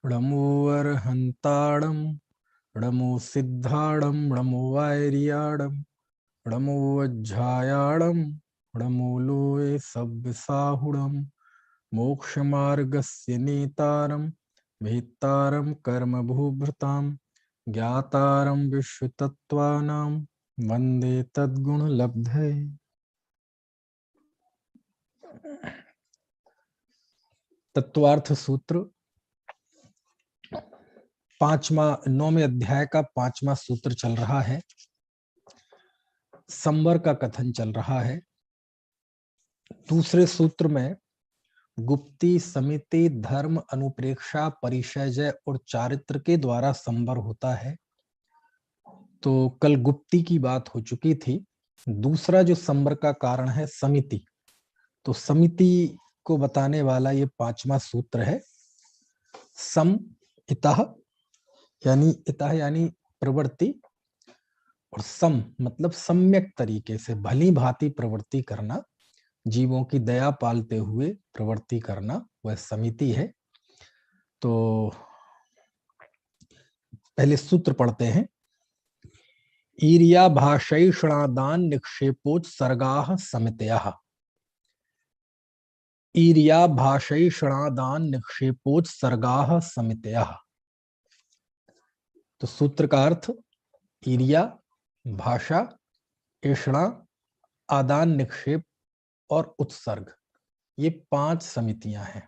णमो अर्हन्ताणं णमो सिद्धाणं णमो वैरियाणं णमो वज्झायाणं णमो लोये सव्यसाहुणं मोक्षमार्गस्य नेतारं वेत्तारं कर्मभूभृतां ज्ञातारं विश्वतत्त्वानां वन्दे तद्गुणलब्धये। तत्वार्थ सूत्र पांचवा, 9वें अध्याय का 5वां सूत्र चल रहा है। संवर का कथन चल रहा है। दूसरे सूत्र में गुप्ती, समिति, धर्म, अनुप्रेक्षा, परिचय और चारित्र के द्वारा संवर होता है। तो कल गुप्ती की बात हो चुकी थी। दूसरा जो संवर का कारण है समिति, तो समिति को बताने वाला ये 5वां सूत्र है। सम इतः यानी प्रवृत्ति, और सम मतलब सम्यक तरीके से भली भांति प्रवृत्ति करना, जीवों की दया पालते हुए प्रवृत्ति करना, वह समिति है। तो पहले सूत्र पढ़ते हैं। ईर्या भाषैषणादान निक्षेपोच सर्गाः समितयः। ईर्या भाषैषणादान निक्षेपोच सर्गाः समितयः। तो सूत्र का अर्थ ईर्या, भाषा, ऐषणा, आदान निक्षेप और उत्सर्ग, ये 5 समितियां हैं।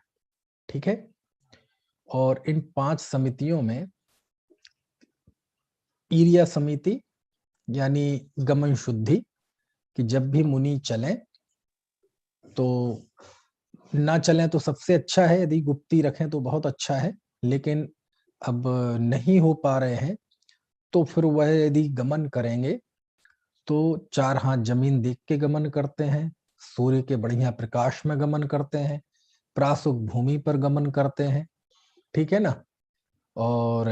ठीक है। और इन 5 समितियों में ईर्या समिति यानी गमन शुद्धि, कि जब भी मुनि चलें तो ना चलें तो सबसे अच्छा है, यदि गुप्ती रखें तो बहुत अच्छा है, लेकिन अब नहीं हो पा रहे हैं तो फिर वह यदि गमन करेंगे तो 4 हाथ जमीन देख के गमन करते हैं, सूर्य के बढ़िया प्रकाश में गमन करते हैं, प्रासुक भूमि पर गमन करते हैं। ठीक है ना। और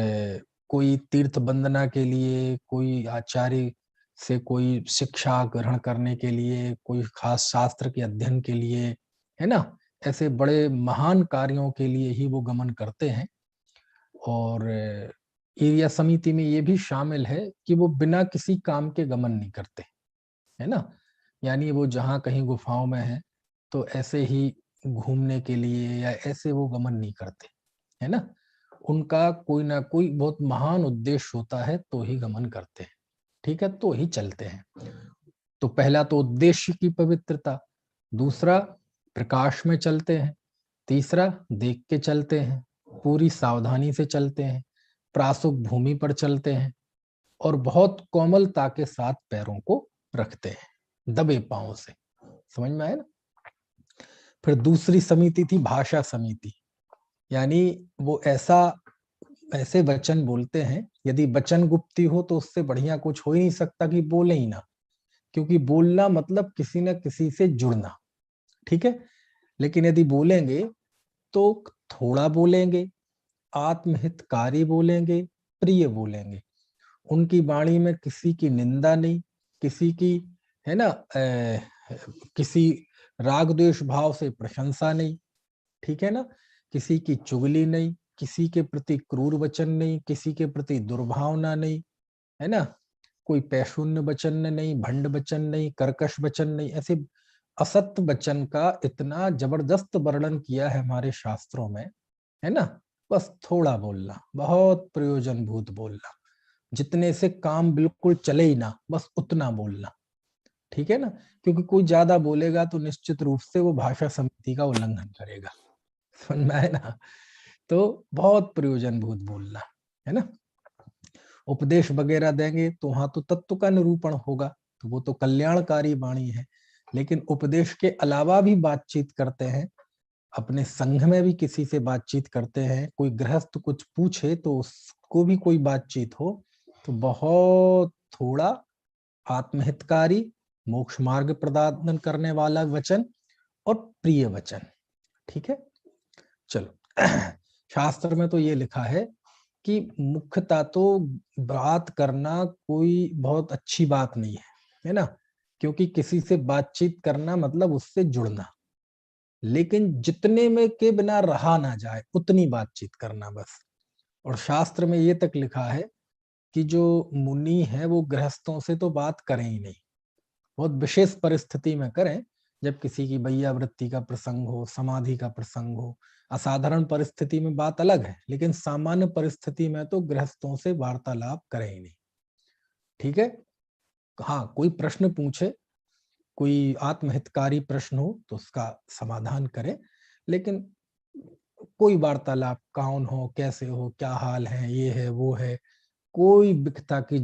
कोई तीर्थ वंदना के लिए, कोई आचार्य से कोई शिक्षा ग्रहण करने के लिए, कोई खास शास्त्र के अध्ययन के लिए, है ना, ऐसे बड़े महान कार्यों के लिए ही वो गमन करते हैं। और एरिया समिति में ये भी शामिल है कि वो बिना किसी काम के गमन नहीं करते, है ना। यानी वो जहाँ कहीं गुफाओं में है तो ऐसे ही घूमने के लिए या ऐसे वो गमन नहीं करते, है ना। उनका कोई ना कोई बहुत महान उद्देश्य होता है तो ही गमन करते हैं। ठीक है, तो ही चलते हैं। तो पहला तो उद्देश्य की पवित्रता, दूसरा प्रकाश में चलते हैं, तीसरा देख के चलते हैं, पूरी सावधानी से चलते हैं, प्रासुक भूमि पर चलते हैं, और बहुत कोमलता के साथ पैरों को रखते हैं, दबे पांवों से। समझ में आया ना। फिर दूसरी समिति थी भाषा समिति, यानी वो ऐसे वचन बोलते हैं, यदि वचन गुप्ती हो तो उससे बढ़िया कुछ हो ही नहीं सकता कि बोले ही ना, क्योंकि बोलना मतलब किसी न किसी से जुड़ना। ठीक है। लेकिन यदि बोलेंगे तो थोड़ा बोलेंगे, आत्महितकारी बोलेंगे, प्रिय बोलेंगे। उनकी वाणी में किसी की निंदा नहीं, किसी की, है ना, किसी राग द्वेष भाव से प्रशंसा नहीं। ठीक है ना। किसी की चुगली नहीं, किसी के प्रति क्रूर वचन नहीं, किसी के प्रति दुर्भावना नहीं, है ना। कोई पैशून्य वचन नहीं, भंड वचन नहीं, कर्कश वचन नहीं। ऐसे असत्य वचन का इतना जबरदस्त वर्णन किया है हमारे शास्त्रों में, है ना। बस थोड़ा बोलना, बहुत प्रयोजनभूत बोलना, जितने से काम बिल्कुल चले ही ना, बस उतना बोलना। ठीक है ना। क्योंकि कोई ज्यादा बोलेगा तो निश्चित रूप से वो भाषा समिति का उल्लंघन करेगा। समझ में आया ना। तो बहुत प्रयोजनभूत बोलना, है ना। उपदेश वगैरह देंगे तो वहां तो तत्व का निरूपण होगा, तो वो तो कल्याणकारी वाणी है। लेकिन उपदेश के अलावा भी बातचीत करते हैं, अपने संघ में भी किसी से बातचीत करते हैं, कोई गृहस्थ कुछ पूछे तो उसको भी कोई बातचीत हो, तो बहुत थोड़ा, आत्महितकारी, मोक्ष मार्ग प्रदान करने वाला वचन और प्रिय वचन। ठीक है। चलो शास्त्र में तो ये लिखा है कि मुख्यता तो बात करना कोई बहुत अच्छी बात नहीं है ना, क्योंकि किसी से बातचीत करना मतलब उससे जुड़ना, लेकिन जितने में के बिना रहा ना जाए उतनी बातचीत करना बस। और शास्त्र में ये तक लिखा है कि जो मुनि है वो गृहस्थों से तो बात करें ही नहीं, बहुत विशेष परिस्थिति में करें, जब किसी की वैयावृत्ति का प्रसंग हो, समाधि का प्रसंग हो, असाधारण परिस्थिति में बात अलग है, लेकिन सामान्य परिस्थिति में तो गृहस्थों से वार्तालाप करें ही नहीं। ठीक है, हाँ कोई प्रश्न पूछे, कोई आत्महितकारी प्रश्न हो तो उसका समाधान करें, लेकिन कोई वार्तालाप कौन हो, कैसे हो, क्या हाल है, ये है वो है, कोई बिकता की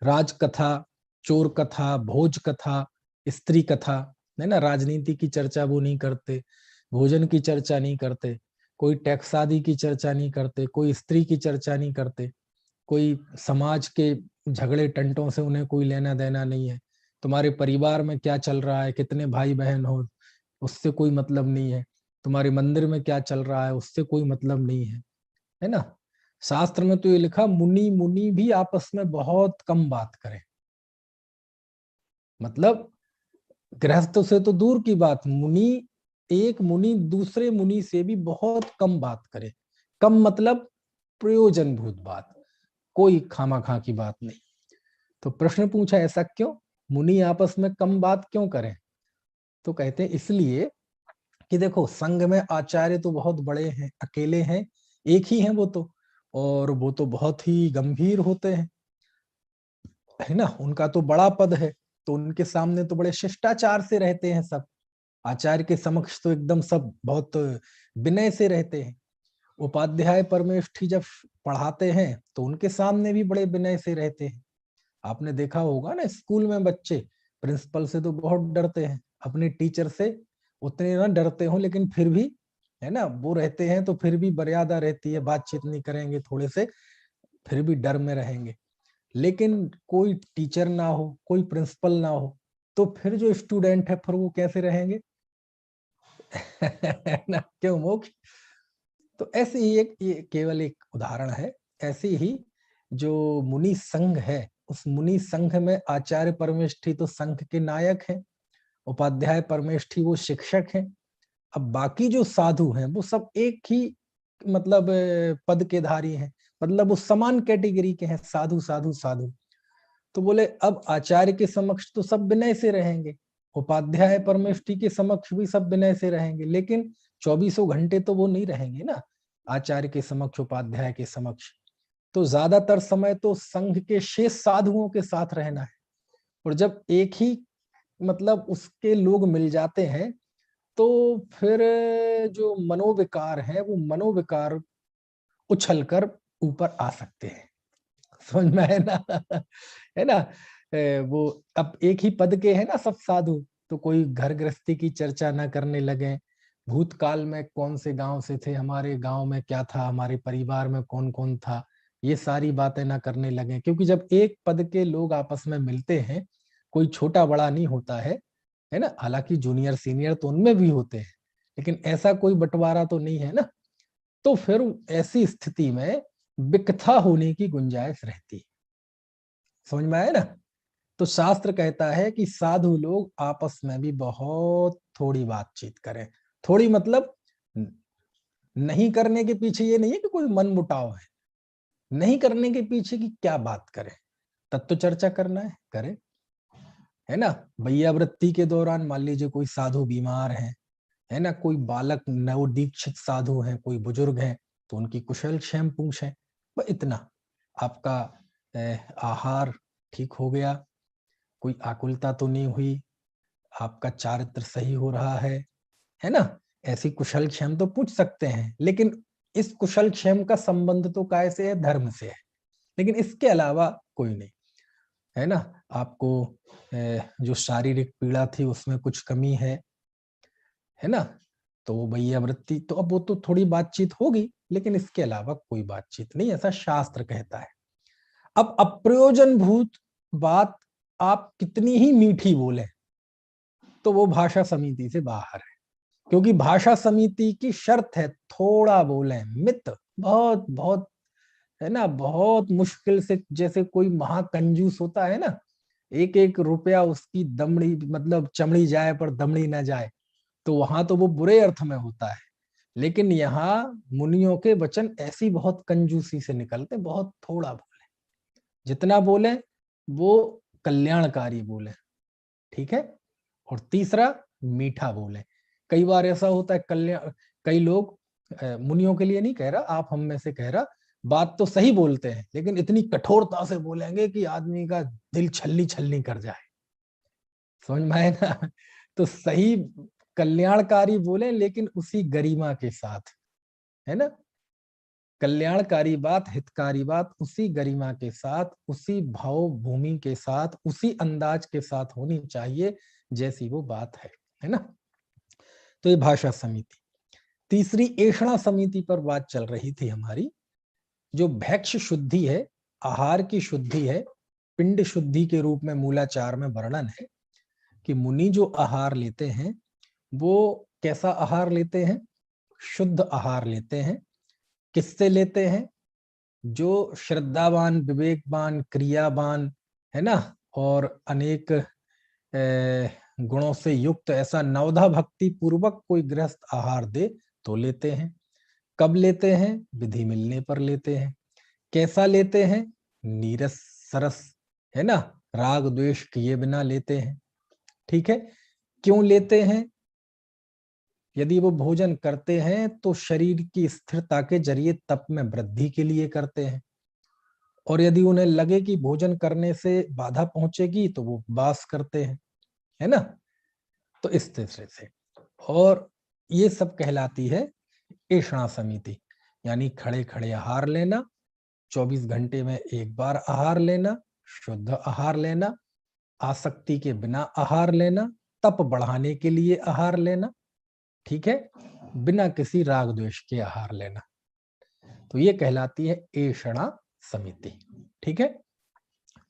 राज कथा, चोर कथा, भोज कथा, स्त्री कथा, है ना, राजनीति की चर्चा वो नहीं करते, भोजन की चर्चा नहीं करते, कोई टैक्स आदि की चर्चा नहीं करते, कोई स्त्री की चर्चा नहीं करते, कोई समाज के झगड़े टंटों से उन्हें कोई लेना देना नहीं है, तुम्हारे परिवार में क्या चल रहा है, कितने भाई बहन हो, उससे कोई मतलब नहीं है, तुम्हारे मंदिर में क्या चल रहा है, उससे कोई मतलब नहीं है ना। शास्त्र में तो ये लिखा, मुनि मुनि भी आपस में बहुत कम बात करें, मतलब गृहस्थ से तो दूर की बात, मुनि, एक मुनि दूसरे मुनि से भी बहुत कम बात करे। कम मतलब प्रयोजनभूत बात, कोई खामाखा की बात नहीं। तो प्रश्न पूछा, ऐसा क्यों, मुनि आपस में कम बात क्यों करें? तो कहते हैं इसलिए कि देखो, संघ में आचार्य तो बहुत बड़े हैं, अकेले हैं, एक ही हैं वो तो, और वो तो बहुत ही गंभीर होते हैं, है ना, उनका तो बड़ा पद है, तो उनके सामने तो बड़े शिष्टाचार से रहते हैं सब, आचार्य के समक्ष तो एकदम सब बहुत विनय से रहते हैं। उपाध्याय परमेष्ठी जब पढ़ाते हैं तो उनके सामने भी बड़े विनय से रहते हैं। आपने देखा होगा ना, स्कूल में बच्चे प्रिंसिपल से तो बहुत डरते हैं, अपने टीचर से उतने ना डरते हो, लेकिन फिर भी, है ना, वो रहते हैं तो फिर भी मर्यादा रहती है, बातचीत नहीं करेंगे थोड़े से, फिर भी डर में रहेंगे। लेकिन कोई टीचर ना हो, कोई प्रिंसिपल ना हो, तो फिर जो स्टूडेंट है फिर वो कैसे रहेंगे? ना, क्यों मोक्ष? तो ऐसे ही एक, ये केवल एक उदाहरण है, ऐसे ही जो मुनि संघ है, उस मुनि संघ में आचार्य परमेष्ठी तो संघ के नायक हैं, उपाध्याय परमेष्ठी वो शिक्षक हैं, अब बाकी जो साधु हैं वो सब एक ही, मतलब पद के धारी हैं, मतलब वो समान कैटेगरी के हैं, साधु साधु साधु। तो बोले अब आचार्य के समक्ष तो सब विनय से रहेंगे, उपाध्याय परमेष्ठी के समक्ष भी सब विनय से रहेंगे, लेकिन 24 घंटे तो वो नहीं रहेंगे ना आचार्य के समक्ष, उपाध्याय के समक्ष, तो ज्यादातर समय तो संघ के शेष साधुओं के साथ रहना है। और जब एक ही, मतलब उसके लोग मिल जाते हैं, तो फिर जो मनोविकार है वो मनोविकार उछलकर ऊपर आ सकते हैं, समझ में है ना? है ना, वो अब एक ही पद के है ना सब साधु, तो कोई घर गृहस्थी की चर्चा ना करने लगे, भूतकाल में कौन से गांव से थे, हमारे गांव में क्या था, हमारे परिवार में कौन कौन था, ये सारी बातें ना करने लगे, क्योंकि जब एक पद के लोग आपस में मिलते हैं, कोई छोटा बड़ा नहीं होता है ना, हालांकि जूनियर सीनियर तो उनमें भी होते हैं, लेकिन ऐसा कोई बंटवारा तो नहीं है ना, तो फिर ऐसी स्थिति में विकथा होने की गुंजाइश रहती है। समझ में आया ना? तो शास्त्र कहता है कि साधु लोग आपस में भी बहुत थोड़ी बातचीत करें, थोड़ी मतलब नहीं करने के पीछे ये नहीं है कि कोई मन मुटाव है, नहीं करने के पीछे की क्या बात करें, तत्व चर्चा करना है करें, है ना, वैयावृत्ति के दौरान मान लीजिए कोई साधु बीमार है ना, कोई बालक नव दीक्षित साधु है, कोई बुजुर्ग है, तो उनकी कुशल क्षेम पूछें, बस इतना। आपका आहार ठीक हो गया, कोई आकुलता तो नहीं हुई, आपका चारित्र सही हो रहा है ना, ऐसी कुशल क्षेम तो पूछ सकते हैं, लेकिन इस कुशल क्षेम का संबंध तो काय से है, धर्म से है, लेकिन इसके अलावा कोई नहीं, है ना। आपको जो शारीरिक पीड़ा थी उसमें कुछ कमी है ना, तो वो वैयावृत्ति, तो अब वो तो थोड़ी बातचीत होगी, लेकिन इसके अलावा कोई बातचीत नहीं, ऐसा शास्त्र कहता है। अब अप्रयोजन भूत बात आप कितनी ही मीठी बोले, तो वो भाषा समिति से बाहर है, क्योंकि भाषा समिति की शर्त है थोड़ा बोले, मित बहुत बहुत, है ना, बहुत मुश्किल से, जैसे कोई महाकंजूस होता है ना, एक एक रुपया उसकी दमड़ी, मतलब चमड़ी जाए पर दमड़ी ना जाए, तो वहां तो वो बुरे अर्थ में होता है, लेकिन यहाँ मुनियों के वचन ऐसी बहुत कंजूसी से निकलते, बहुत थोड़ा बोले, जितना बोले वो कल्याणकारी बोले, ठीक है। और तीसरा, मीठा बोले। कई बार ऐसा होता है कल्याण, कई लोग, मुनियों के लिए नहीं कह रहा, आप हम में से कह रहा, बात तो सही बोलते हैं लेकिन इतनी कठोरता से बोलेंगे कि आदमी का दिल छलनी छलनी कर जाए, समझ में आए ना। तो सही कल्याणकारी बोले लेकिन उसी गरिमा के साथ, है ना, कल्याणकारी बात, हितकारी बात उसी गरिमा के साथ, उसी भाव भूमि के साथ, उसी अंदाज के साथ होनी चाहिए जैसी वो बात है ना। तो ये भाषा समिति। तीसरी ऐषणा समिति पर बात चल रही थी हमारी, जो भैक्ष शुद्धि है, आहार की शुद्धि है, पिंड शुद्धि के रूप में मूलाचार में वर्णन है कि मुनि जो आहार लेते हैं वो कैसा आहार लेते हैं, शुद्ध आहार लेते हैं। किससे लेते हैं? जो श्रद्धावान, विवेकवान, क्रियावान है ना, और अनेक गुणों से युक्त ऐसा नवधा भक्ति पूर्वक कोई गृहस्थ आहार दे तो लेते हैं। कब लेते हैं? विधि मिलने पर लेते हैं। कैसा लेते हैं? नीरस सरस, है ना, राग द्वेष किए बिना लेते हैं, ठीक है। क्यों लेते हैं? यदि वो भोजन करते हैं तो शरीर की स्थिरता के जरिए तप में वृद्धि के लिए करते हैं, और यदि उन्हें लगे कि भोजन करने से बाधा पहुंचेगी तो वो उपवास करते हैं, है ना। तो इस तरह से, और ये सब कहलाती है ऐषणा समिति, यानी खड़े खड़े आहार लेना, 24 घंटे में एक बार आहार लेना, शुद्ध आहार लेना, आसक्ति के बिना आहार लेना, तप बढ़ाने के लिए आहार लेना, ठीक है, बिना किसी राग द्वेष के आहार लेना। तो ये कहलाती है ऐषणा समिति, ठीक है।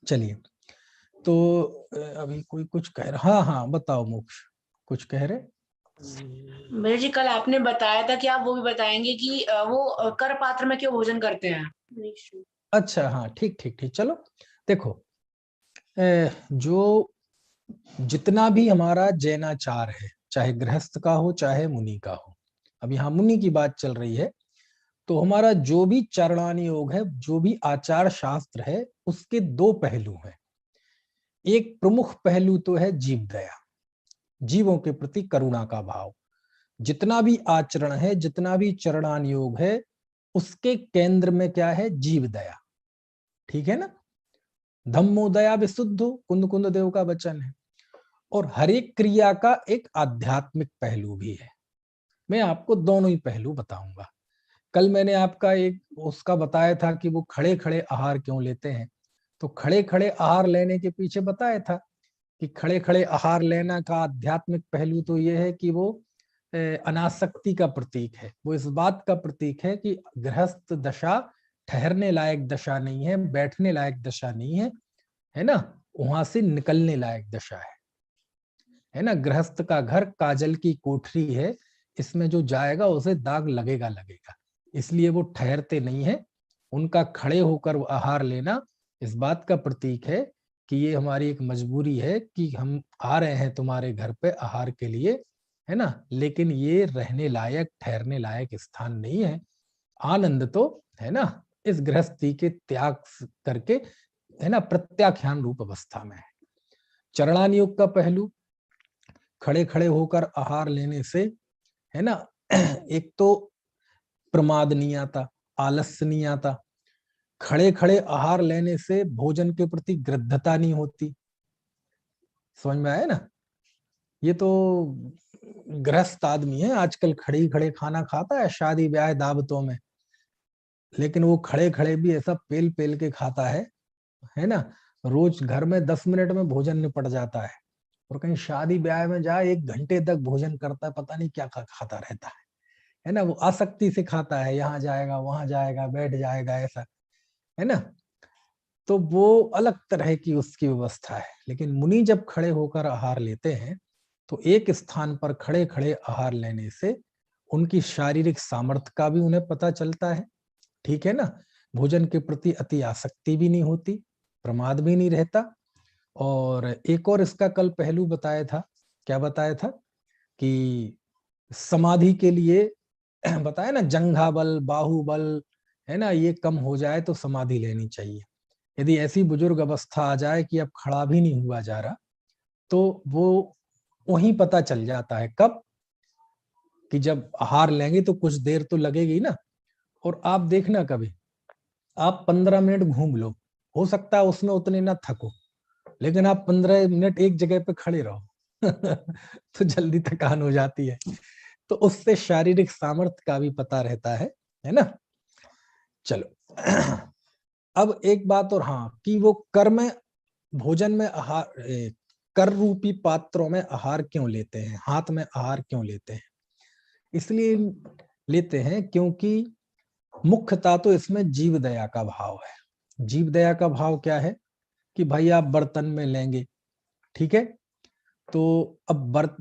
चलिए, तो अभी कोई कुछ कह रहा, हाँ हाँ बताओ मोक्ष, कुछ कह रहे। मेरे जी, कल आपने बताया था कि आप वो भी बताएंगे कि वो कर पात्र में क्यों भोजन करते हैं। अच्छा, हाँ, ठीक ठीक ठीक, चलो देखो, जो जितना भी हमारा जैनाचार है, चाहे गृहस्थ का हो चाहे मुनि का हो, अब यहाँ मुनि की बात चल रही है, तो हमारा जो भी चरणान योग है, जो भी आचार शास्त्र है, उसके दो पहलू हैं। एक प्रमुख पहलू तो है जीव दया, जीवों के प्रति करुणा का भाव। जितना भी आचरण है, जितना भी चरणान योग है, उसके केंद्र में क्या है? जीव दया, ठीक है ना। धम्मो दया विशुद्धो, कुंद कुंद देव का वचन है। और हर एक क्रिया का एक आध्यात्मिक पहलू भी है। मैं आपको दोनों ही पहलू बताऊंगा। कल मैंने आपका एक उसका बताया था कि वो खड़े खड़े आहार क्यों लेते हैं। तो खड़े खड़े आहार लेने के पीछे बताया था कि खड़े खड़े आहार लेना का आध्यात्मिक पहलू तो ये है कि वो अनासक्ति का प्रतीक है। वो इस बात का प्रतीक है कि गृहस्थ दशा ठहरने लायक दशा नहीं है, बैठने लायक दशा नहीं है ना, वहां से निकलने लायक दशा है ना। गृहस्थ का घर काजल की कोठरी है, इसमें जो जाएगा उसे दाग लगेगा लगेगा, इसलिए वो ठहरते नहीं है। उनका खड़े होकर आहार लेना इस बात का प्रतीक है कि ये हमारी एक मजबूरी है कि हम आ रहे हैं तुम्हारे घर पे आहार के लिए, है ना, लेकिन ये रहने लायक, ठहरने लायक स्थान नहीं है। आनंद तो, है ना, इस गृहस्थी के त्याग करके, है ना, प्रत्याख्यान रूप अवस्था में है। चरणान योग का पहलू, खड़े खड़े होकर आहार लेने से, है ना, एक तो प्रमाद नहीं आता, आलस्य नहीं आता। खड़े खड़े आहार लेने से भोजन के प्रति गृद्धता नहीं होती। समझ में आया ना। ये तो गृहस्थ आदमी है आजकल खड़े खड़े खाना खाता है शादी ब्याह दावतों में, लेकिन वो खड़े खड़े भी ऐसा पेल पेल के खाता है ना। रोज घर में 10 मिनट में भोजन निपट जाता है, और कहीं शादी ब्याह में जाए 1 घंटे तक भोजन करता है, पता नहीं क्या खाता रहता है ना। वो आसक्ति से खाता है, यहाँ जाएगा वहां जाएगा, बैठ जाएगा, ऐसा, है ना। तो वो अलग तरह की उसकी व्यवस्था है। लेकिन मुनि जब खड़े होकर आहार लेते हैं तो एक स्थान पर खड़े खड़े आहार लेने से उनकी शारीरिक सामर्थ्य का भी उन्हें पता चलता है, ठीक है ना। भोजन के प्रति अति आसक्ति भी नहीं होती, प्रमाद भी नहीं रहता। और एक और इसका कल पहलू बताया था, क्या बताया था कि समाधि के लिए बताया ना, जंघा बल, बाहुबल, है ना, ये कम हो जाए तो समाधि लेनी चाहिए। यदि ऐसी बुजुर्ग अवस्था आ जाए कि अब खड़ा भी नहीं हुआ जा रहा, तो वो वहीं पता चल जाता है कब, कि जब आहार लेंगे तो कुछ देर तो लगेगी ना। और आप देखना, कभी आप 15 मिनट घूम लो, हो सकता है उसमें उतने ना थको, लेकिन आप 15 मिनट एक जगह पे खड़े रहो तो जल्दी थकान हो जाती है। तो उससे शारीरिक सामर्थ्य का भी पता रहता है ना। चलो अब एक बात और, हाँ, कि वो कर में, भोजन में आहार, कर रूपी पात्रों में आहार क्यों लेते हैं, हाथ में आहार क्यों लेते हैं? इसलिए लेते हैं क्योंकि मुख्यतः तो इसमें जीव दया का भाव है। जीव दया का भाव क्या है कि भाई आप बर्तन में लेंगे, ठीक है, तो अब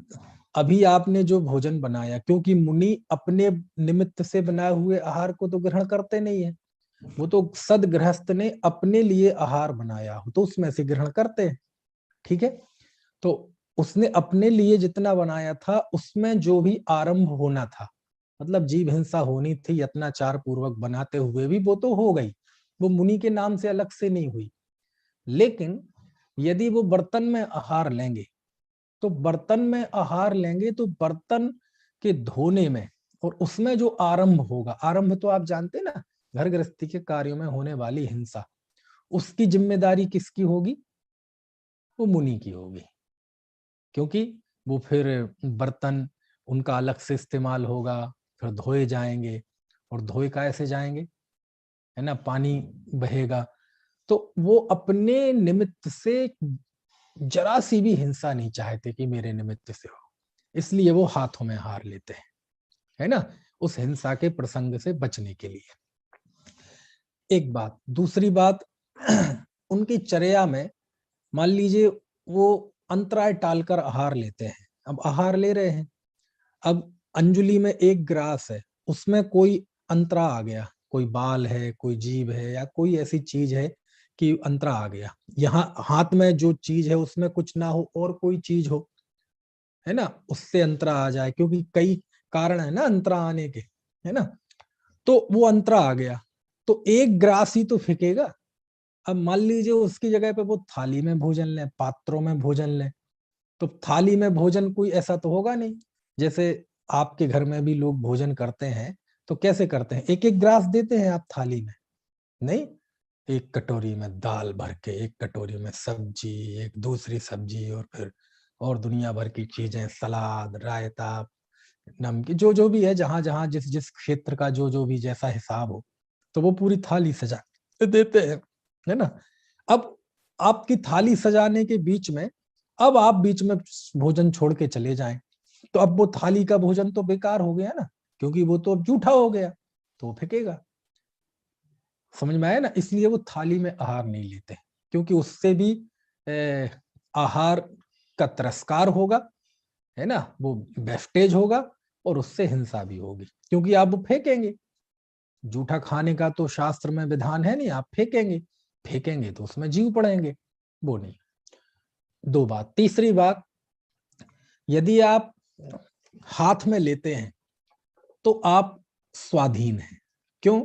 अभी आपने जो भोजन बनाया, क्योंकि मुनि अपने निमित्त से बनाए हुए आहार को तो ग्रहण करते नहीं है, वो तो सदगृहस्थ ने अपने लिए आहार बनाया हो तो उसमें से ग्रहण करते हैं, ठीक है। तो उसने अपने लिए जितना बनाया था उसमें जो भी आरंभ होना था, मतलब जीव हिंसा होनी थी यत्नाचार पूर्वक बनाते हुए भी, वो तो हो गई, वो मुनि के नाम से अलग से नहीं हुई। लेकिन यदि वो बर्तन में आहार लेंगे, तो बर्तन में आहार लेंगे तो बर्तन के धोने में और उसमें जो आरंभ होगा, आरंभ तो आप जानते हैं ना, घर गृहस्थी के कार्यों में होने वाली हिंसा, उसकी जिम्मेदारी किसकी होगी? वो मुनि की होगी, क्योंकि वो फिर बर्तन उनका अलग से इस्तेमाल होगा, फिर धोए जाएंगे, और धोए कैसे जाएंगे, है ना, पानी बहेगा। तो वो अपने निमित्त से जरा सी भी हिंसा नहीं चाहते कि मेरे निमित्त से हो, इसलिए वो हाथों में हार लेते हैं, है ना, उस हिंसा के प्रसंग से बचने के लिए। एक बात, दूसरी बात उनकी चर्या में, मान लीजिए वो अंतराय टालकर आहार लेते हैं। अब आहार ले रहे हैं, अब अंजुली में एक ग्रास है, उसमें कोई अंतरा आ गया, कोई बाल है, कोई जीव है, या कोई ऐसी चीज है कि अंतरा आ गया। यहाँ हाथ में जो चीज है उसमें कुछ ना हो और कोई चीज हो, है ना, उससे अंतरा आ जाए, क्योंकि कई कारण है ना अंतरा आने के, है ना। तो वो अंतरा आ गया, तो एक ग्रास ही तो फेंकेगा। अब मान लीजिए उसकी जगह पे वो थाली में भोजन ले, पात्रों में भोजन ले, तो थाली में भोजन कोई ऐसा तो होगा नहीं, जैसे आपके घर में भी लोग भोजन करते हैं, तो कैसे करते हैं, एक एक ग्रास देते हैं आप थाली में? नहीं, एक कटोरी में दाल भर के, एक कटोरी में सब्जी, एक दूसरी सब्जी, और फिर और दुनिया भर की चीजें, सलाद, रायता, नमकीन, जो जो भी है, जहां जहां जिस जिस क्षेत्र का जो जो भी जैसा हिसाब हो, तो वो पूरी थाली सजा के देते हैं, है ना। अब आपकी थाली सजाने के बीच में, अब आप बीच में भोजन छोड़ के चले जाएं, तो अब वो थाली का भोजन तो बेकार हो गया ना, क्योंकि वो तो अब जूठा हो गया, तो वो फेंकेगा। समझ में आया ना, इसलिए वो थाली में आहार नहीं लेते, क्योंकि उससे भी आहार का तिरस्कार होगा, है ना, वो वेस्टेज होगा, और उससे हिंसा भी होगी, क्योंकि आप वो फेंकेंगे। जूठा खाने का तो शास्त्र में विधान है नहीं, आप फेंकेंगे, फेंकेंगे तो उसमें जीव पड़ेंगे, वो नहीं। दो बात, तीसरी बात, यदि आप हाथ में लेते हैं तो आप स्वाधीन हैं। क्यों?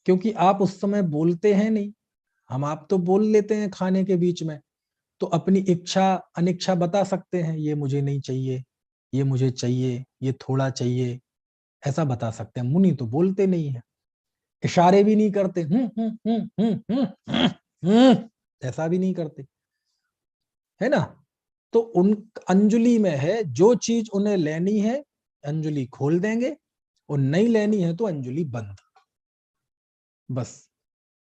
क्योंकि आप उस समय बोलते हैं नहीं, हम आप तो बोल लेते हैं खाने के बीच में, तो अपनी इच्छा अनिच्छा बता सकते हैं, ये मुझे नहीं चाहिए, ये मुझे चाहिए, ये थोड़ा चाहिए, ऐसा बता सकते हैं। मुनि तो बोलते नहीं है, इशारे भी नहीं करते, ऐसा भी नहीं करते, है ना। तो उन अंजुली में है, जो चीज उन्हें लेनी है अंजुली खोल देंगे, और नहीं लेनी है तो अंजुली बंद, बस।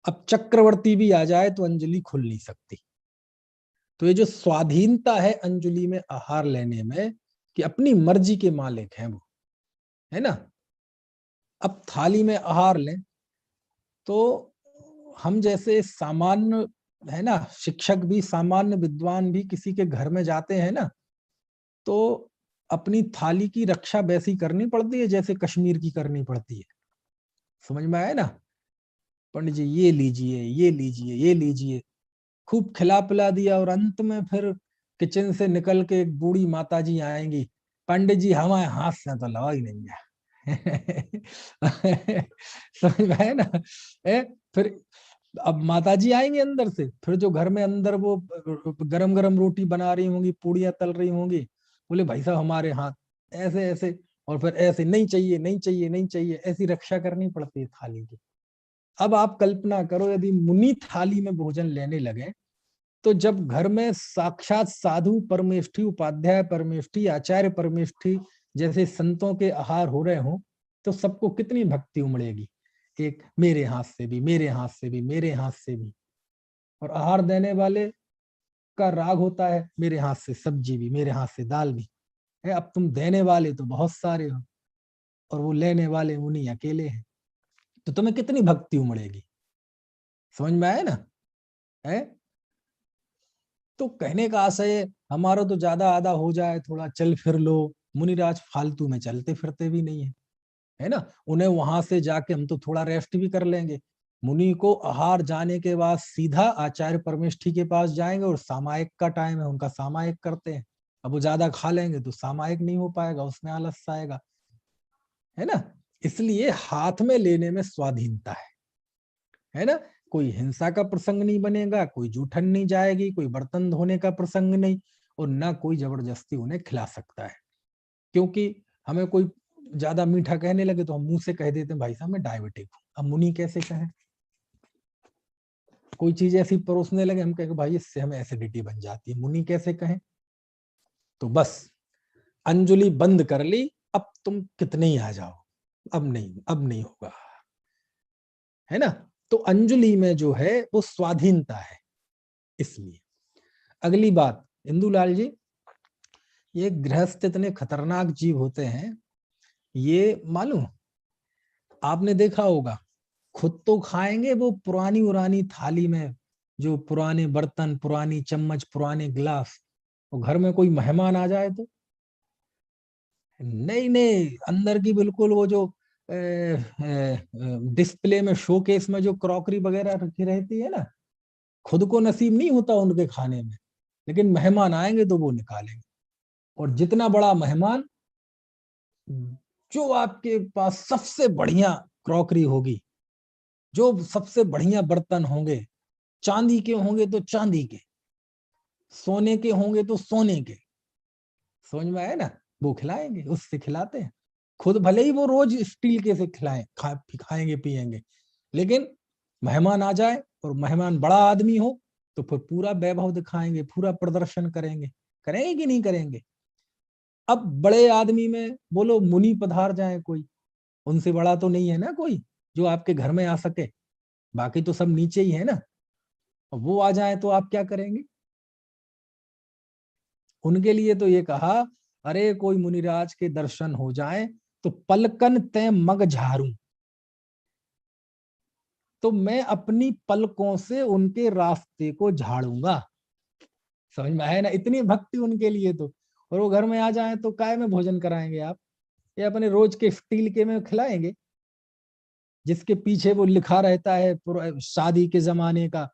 अब चक्रवर्ती भी आ जाए तो अंजलि खुल नहीं सकती। तो ये जो स्वाधीनता है अंजलि में आहार लेने में, कि अपनी मर्जी के मालिक हैं वो, है ना। अब थाली में आहार लें, तो हम जैसे सामान्य, है ना, शिक्षक भी, सामान्य विद्वान भी किसी के घर में जाते हैं ना, तो अपनी थाली की रक्षा वैसी करनी पड़ती है जैसे कश्मीर की करनी पड़ती है। समझ में आया ना? पंडित जी ये लीजिए, ये लीजिए, ये लीजिए, खूब खिला पिला दिया, और अंत में फिर किचन से निकल के एक बूढ़ी माता जी आएंगी, पंडित जी हमारे हाथ से तो लगा ही नहीं है, समझ में आया ना? फिर अब माताजी आएंगे अंदर से, फिर जो घर में अंदर वो गरम गरम रोटी बना रही होंगी, पूड़ियां तल रही होंगी, बोले भाई साहब हमारे हाथ ऐसे ऐसे, और फिर ऐसे नहीं चाहिए नहीं चाहिए नहीं चाहिए, ऐसी रक्षा करनी पड़ती है थाली की। अब आप कल्पना करो यदि मुनि थाली में भोजन लेने लगे, तो जब घर में साक्षात साधु परमेष्ठी, उपाध्याय परमेष्ठी, आचार्य परमेष्ठी जैसे संतों के आहार हो रहे हो, तो सबको कितनी भक्ति उमड़ेगी। एक मेरे हाथ से भी, मेरे हाथ से भी, मेरे हाथ से भी। और आहार देने वाले का राग होता है मेरे हाथ से सब्जी भी, मेरे हाथ से दाल भी है। अब तुम देने वाले तो बहुत सारे हो और वो लेने वाले मुनि अकेले हैं, तो तुम्हें कितनी भक्ति उमड़ेगी। समझ में आया ना? है तो कहने का आशय हमारा तो ज्यादा आधा हो जाए, थोड़ा चल फिर लो। मुनिराज फालतू में चलते फिरते भी नहीं है ना? उन्हें वहां से जाके हम तो थोड़ा रेस्ट भी कर लेंगे। मुनि को आहार जाने के बाद सीधा आचार्य परमेष्ठी के पास जाएंगे, और सामायिक का टाइम है, उनका सामायिक करते हैं। अब वो ज्यादा खा लेंगे तो सामायिक नहीं हो पाएगा, उसमें आलस आएगा, है ना? इसलिए हाथ में लेने में स्वाधीनता है ना? कोई हिंसा का प्रसंग नहीं बनेगा, कोई जूठन नहीं जाएगी, कोई बर्तन धोने का प्रसंग नहीं, और ना कोई जबरदस्ती उन्हें खिला सकता है। क्योंकि हमें कोई ज्यादा मीठा कहने लगे तो हम मुंह से कह देते हैं भाई साहब मैं डायबिटिक हूँ। अब मुनि कैसे कहें? कोई चीज ऐसी परोसने लगे हम कहें भाई इससे हमें एसिडिटी बन जाती है, मुनि कैसे कहें? तो बस अंजलि बंद कर ली, अब तुम कितने ही आ जाओ, अब नहीं होगा, है ना? तो अंजलि में जो है वो स्वाधीनता है। इसलिए अगली बात, इंदुलाल जी, ये गृहस्थ इतने खतरनाक जीव होते हैं, ये मालूम आपने देखा होगा, खुद तो खाएंगे वो पुरानी उरानी थाली में, जो पुराने बर्तन, पुरानी चम्मच, पुराने गिलास। और घर में कोई मेहमान आ जाए तो नहीं नहीं, अंदर की बिल्कुल वो जो डिस्प्ले में, शोकेस में जो क्रॉकरी वगैरह रखी रहती है ना, खुद को नसीब नहीं होता उनके खाने में, लेकिन मेहमान आएंगे तो वो निकालेंगे। और जितना बड़ा मेहमान, जो आपके पास सबसे बढ़िया क्रॉकरी होगी, जो सबसे बढ़िया बर्तन होंगे, चांदी के होंगे तो चांदी के, सोने के होंगे तो सोने के, समझ में आया ना? वो खिलाएंगे, उससे खिलाते हैं। खुद भले ही वो रोज स्टील के से खाएंगे पिएंगे, लेकिन मेहमान आ जाए और मेहमान बड़ा आदमी हो तो फिर पूरा वैभव दिखाएंगे, पूरा प्रदर्शन करेंगे। करेंगे कि नहीं करेंगे? अब बड़े आदमी में बोलो मुनि पधार जाए कोई, उनसे बड़ा तो नहीं है ना कोई जो आपके घर में आ सके, बाकी तो सब नीचे ही है ना। अब वो आ जाए तो आप क्या करेंगे? उनके लिए तो ये कहा, अरे कोई मुनिराज के दर्शन हो जाए तो पलकन ते मग झाड़ू, तो मैं अपनी पलकों से उनके रास्ते को झाड़ूंगा। समझ में आया ना? इतनी भक्ति उनके लिए तो। और वो घर में आ जाए तो काय में भोजन कराएंगे आप? ये अपने रोज के स्टील के में खिलाएंगे, जिसके पीछे वो लिखा रहता है शादी के जमाने का,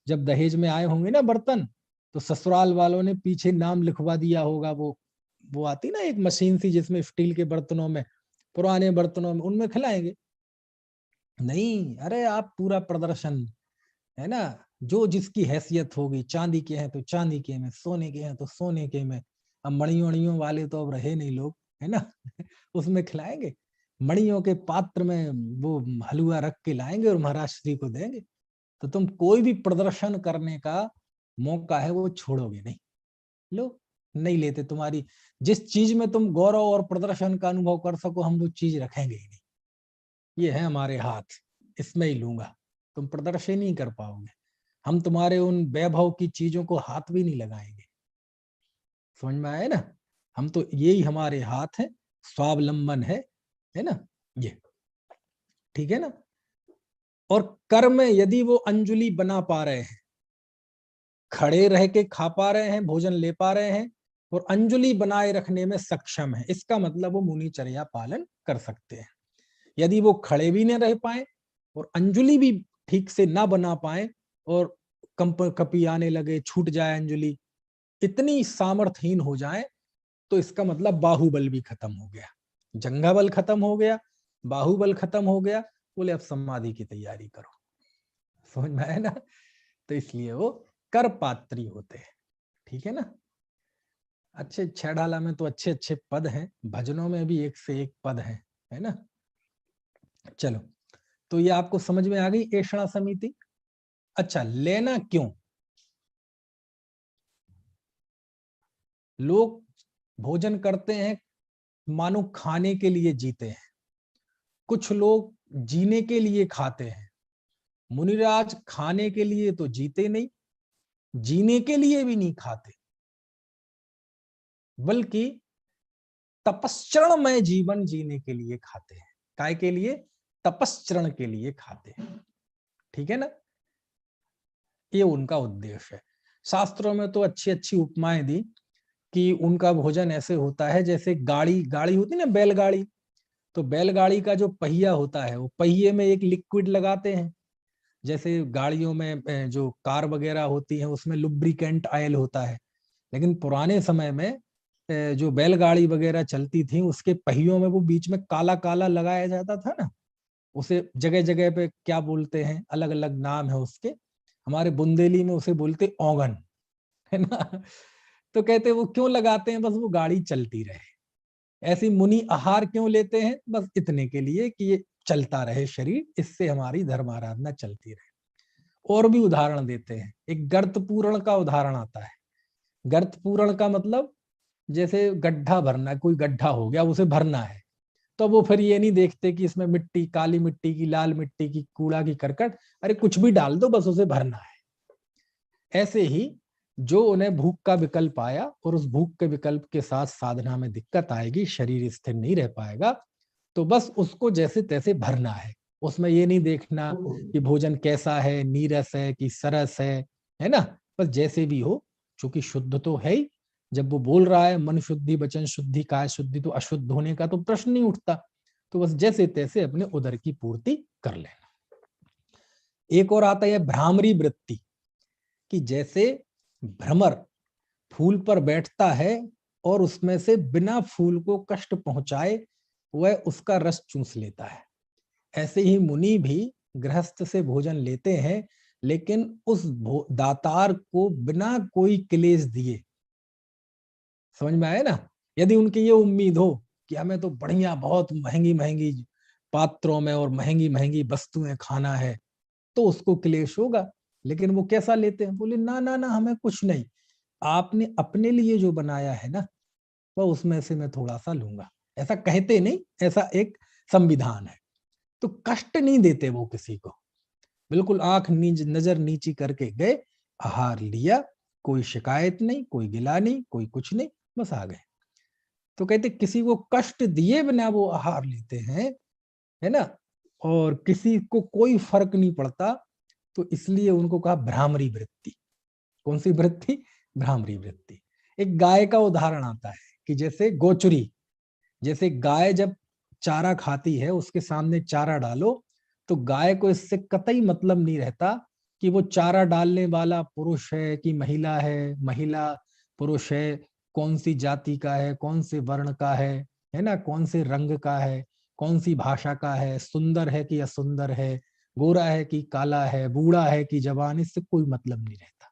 जब दहेज में आए होंगे ना बर्तन, तो ससुराल वालों ने पीछे नाम लिखवा दिया होगा। वो आती ना एक मशीन सी जिसमें स्टील के बर्तनों में, पुराने बर्तनों में, उनमें खिलाएंगे। नहीं, अरे आप पूरा प्रदर्शन, है ना? जो जिसकी हैसियत होगी, चांदी के हैं तो चांदी के में, सोने के हैं तो सोने के में। अब मणियों वणियों वाले तो अब रहे नहीं लोग, है ना? उसमें खिलाएंगे, मणियों के पात्र में वो हलवा रख के लाएंगे और महाराज श्री को देंगे। तो तुम कोई भी प्रदर्शन करने का मौका है वो छोड़ोगे नहीं। लो, नहीं लेते। तुम्हारी जिस चीज में तुम गौरव और प्रदर्शन का अनुभव कर सको, हम वो चीज रखेंगे ही नहीं। ये है हमारे हाथ, इसमें ही लूंगा, तुम प्रदर्शन नहीं कर पाओगे। हम तुम्हारे उन वैभव की चीजों को हाथ भी नहीं लगाएंगे। समझ में आया ना? हम तो यही हमारे हाथ है, स्वावलंबन है ना? ये ठीक है ना? और कर्म में यदि वो अंजलि बना पा रहे हैं, खड़े रह के खा पा रहे हैं, भोजन ले पा रहे हैं, और अंजलि बनाए रखने में सक्षम है, इसका मतलब वो मुनिचर्या पालन कर सकते हैं। यदि वो खड़े भी न रह पाए और अंजलि भी ठीक से ना बना पाए, और कंप कपी आने लगे, छूट जाए अंजलि, इतनी सामर्थ्यहीन हो जाए, तो इसका मतलब बाहुबल भी खत्म हो गया। जंघा बल खत्म हो गया, बाहुबल खत्म हो गया, बोले अब समाधि की तैयारी करो। समझ में आया ना? तो इसलिए वो कर पात्री होते हैं, ठीक है ना। अच्छे छेड़ाला में तो अच्छे अच्छे पद हैं, भजनों में भी एक से एक पद है ना। चलो, तो ये आपको समझ में आ गई ऐषणा समिति। अच्छा, लेना क्यों? लोग भोजन करते हैं मानो खाने के लिए जीते हैं, कुछ लोग जीने के लिए खाते हैं। मुनिराज खाने के लिए तो जीते नहीं, जीने के लिए भी नहीं खाते, बल्कि तपश्चरणमय जीवन जीने के लिए खाते हैं। काय के लिए? तपश्चरण के लिए खाते हैं, ठीक है ना। ये उनका उद्देश्य है। शास्त्रों में तो अच्छी अच्छी उपमाएं दी कि उनका भोजन ऐसे होता है जैसे गाड़ी गाड़ी होती है ना, बैलगाड़ी। तो बैलगाड़ी का जो पहिया होता है, वो पहिए में एक लिक्विड लगाते हैं। जैसे गाड़ियों में जो कार वगैरह होती है उसमें लुब्रिकेंट ऑयल होता है, लेकिन पुराने समय में जो बैलगाड़ी वगैरह चलती थी उसके पहियों में वो बीच में काला काला लगाया जाता था ना, उसे जगह जगह पे क्या बोलते हैं, अलग अलग नाम है उसके। हमारे बुंदेली में उसे बोलते औंगन, है ना। तो कहते वो क्यों लगाते हैं? बस वो गाड़ी चलती रहे। ऐसी मुनि आहार क्यों लेते हैं? बस इतने के लिए कि ये चलता रहे शरीर, इससे हमारी धर्म आराधना चलती रहे। और भी उदाहरण देते हैं। एक गर्त पूरण का उदाहरण आता है। गर्त पूरण का मतलब जैसे गड्ढा भरना, कोई गड्ढा हो गया उसे भरना है, तो वो फिर ये नहीं देखते कि इसमें मिट्टी, काली मिट्टी की, लाल मिट्टी की, कूड़ा की, करकट, अरे कुछ भी डाल दो, बस उसे भरना है। ऐसे ही जो उन्हें भूख का विकल्प आया और उस भूख के विकल्प के साथ साधना में दिक्कत आएगी, शरीर स्थिर नहीं रह पाएगा, तो बस उसको जैसे तैसे भरना है। उसमें ये नहीं देखना कि भोजन कैसा है, नीरस है कि सरस है ना। बस जैसे भी हो, चूंकि शुद्ध तो है ही। जब वो बोल रहा है मन शुद्धि, वचन शुद्धि, काय शुद्धि, तो अशुद्ध होने का तो प्रश्न नहीं उठता। तो बस जैसे तैसे अपने उदर की पूर्ति कर लेना। एक और आता है भ्रामरी वृत्ति, कि जैसे भ्रमर फूल पर बैठता है और उसमें से बिना फूल को कष्ट पहुंचाए वह उसका रस चूस लेता है। ऐसे ही मुनि भी गृहस्थ से भोजन लेते हैं, लेकिन उस दातार को बिना कोई क्लेश दिए। समझ में आया ना? यदि उनकी ये उम्मीद हो कि हमें तो बढ़िया बहुत महंगी महंगी पात्रों में और महंगी महंगी वस्तुएं खाना है, तो उसको क्लेश होगा। लेकिन वो कैसा लेते हैं? बोले ना ना ना, हमें कुछ नहीं, आपने अपने लिए जो बनाया है ना, वह उसमें से मैं थोड़ा सा लूंगा। ऐसा कहते नहीं, ऐसा एक संविधान है। तो कष्ट नहीं देते वो किसी को, बिल्कुल आंख नजर नीची करके गए, आहार लिया, कोई शिकायत नहीं, कोई गिला नहीं, कोई कुछ नहीं, बस आ गए। तो कहते किसी को कष्ट दिए बिना वो आहार लेते हैं, है ना, और किसी को कोई फर्क नहीं पड़ता। तो इसलिए उनको कहा भ्रामरी वृत्ति। कौन सी वृत्ति? भ्रामरी वृत्ति। एक गाय का उदाहरण आता है कि जैसे गोचुरी, जैसे गाय जब चारा खाती है, उसके सामने चारा डालो, तो गाय को इससे कतई मतलब नहीं रहता कि वो चारा डालने वाला पुरुष है कि महिला है, महिला पुरुष है, कौन सी जाति का है, कौन से वर्ण का है ना, कौन से रंग का है, कौन सी भाषा का है, सुंदर है कि असुंदर है, गोरा है कि काला है, बूढ़ा है कि जवान, इससे कोई मतलब नहीं रहता।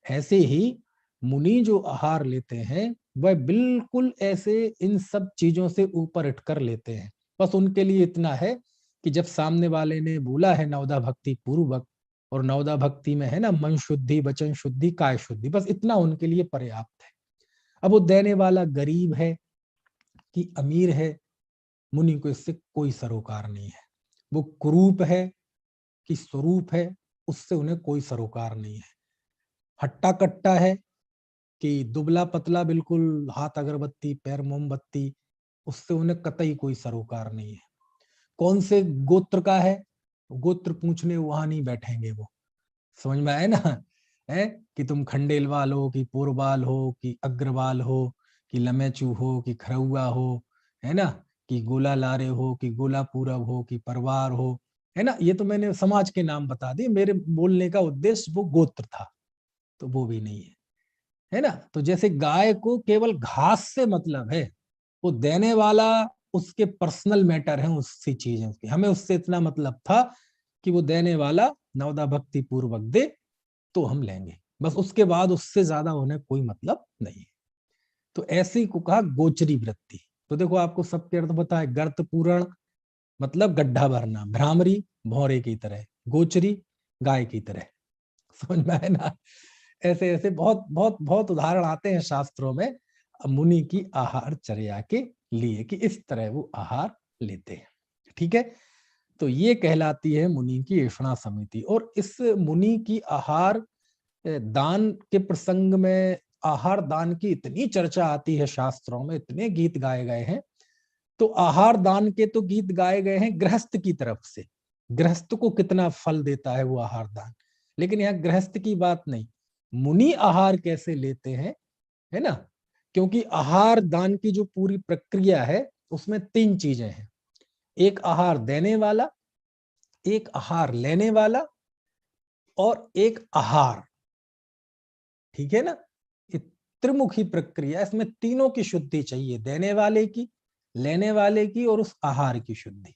ऐसे ही मुनि जो आहार लेते हैं वह बिल्कुल ऐसे इन सब चीजों से ऊपर उठकर लेते हैं। बस उनके लिए इतना है कि जब सामने वाले ने बोला है नवदा भक्ति पूर्वक, और नवदा भक्ति में है ना मन शुद्धि, वचन शुद्धि, काय शुद्धि, बस इतना उनके लिए पर्याप्त है। अब वो देने वाला गरीब है कि अमीर है, मुनि को इससे कोई सरोकार नहीं है। वो कुरूप है कि स्वरूप है, उससे उन्हें कोई सरोकार नहीं है। हट्टा कट्टा है कि दुबला पतला, बिल्कुल हाथ अगरबत्ती पैर मोमबत्ती, उससे उन्हें कतई कोई सरोकार नहीं है। कौन से गोत्र का है, गोत्र पूछने वहां नहीं बैठेंगे वो। समझ में आए ना? है कि तुम खंडेलवाल हो कि पोरबाल हो कि अग्रवाल हो कि लमेचू हो कि खरौआ हो, है ना, कि गोला लारे हो कि गोला पूरब हो कि परवार हो, है ना। ये तो मैंने समाज के नाम बता दिए, मेरे बोलने का उद्देश्य वो गोत्र था, तो वो भी नहीं है ना। तो जैसे गाय को केवल घास से मतलब है, वो देने वाला उसके पर्सनल मैटर हैं, उसकी चीज है उसकी, हमें उससे इतना मतलब था कि वो देने वाला नवदा भक्ति पूर्वक दे तो हम लेंगे, बस उसके बाद उससे ज्यादा उन्हें कोई मतलब नहीं है। तो ऐसी को कहा गोचरी वृत्ति। तो देखो आपको सबके अर्थ पता है, गर्त पूरण मतलब गड्ढा भरना, भ्रामरी भौरे की तरह, गोचरी गाय की तरह, समझ में आए ना। ऐसे ऐसे बहुत बहुत बहुत उदाहरण आते हैं शास्त्रों में मुनि की आहार चर्या के लिए कि इस तरह वो आहार लेते हैं। ठीक है, तो ये कहलाती है मुनि की ऐषणा समिति। और इस मुनि की आहार दान के प्रसंग में आहार दान की इतनी चर्चा आती है शास्त्रों में, इतने गीत गाए गए हैं। तो आहार दान के तो गीत गाए गए हैं गृहस्थ की तरफ से, गृहस्थ को कितना फल देता है वो आहार दान, लेकिन यहाँ गृहस्थ की बात नहीं, मुनि आहार कैसे लेते हैं, है ना। क्योंकि आहार दान की जो पूरी प्रक्रिया है उसमें 3 चीजें हैं, एक आहार देने वाला, एक आहार लेने वाला और एक आहार। ठीक है ना, ये त्रिमुखी प्रक्रिया, इसमें तीनों की शुद्धि चाहिए, देने वाले की, लेने वाले की और उस आहार की शुद्धि,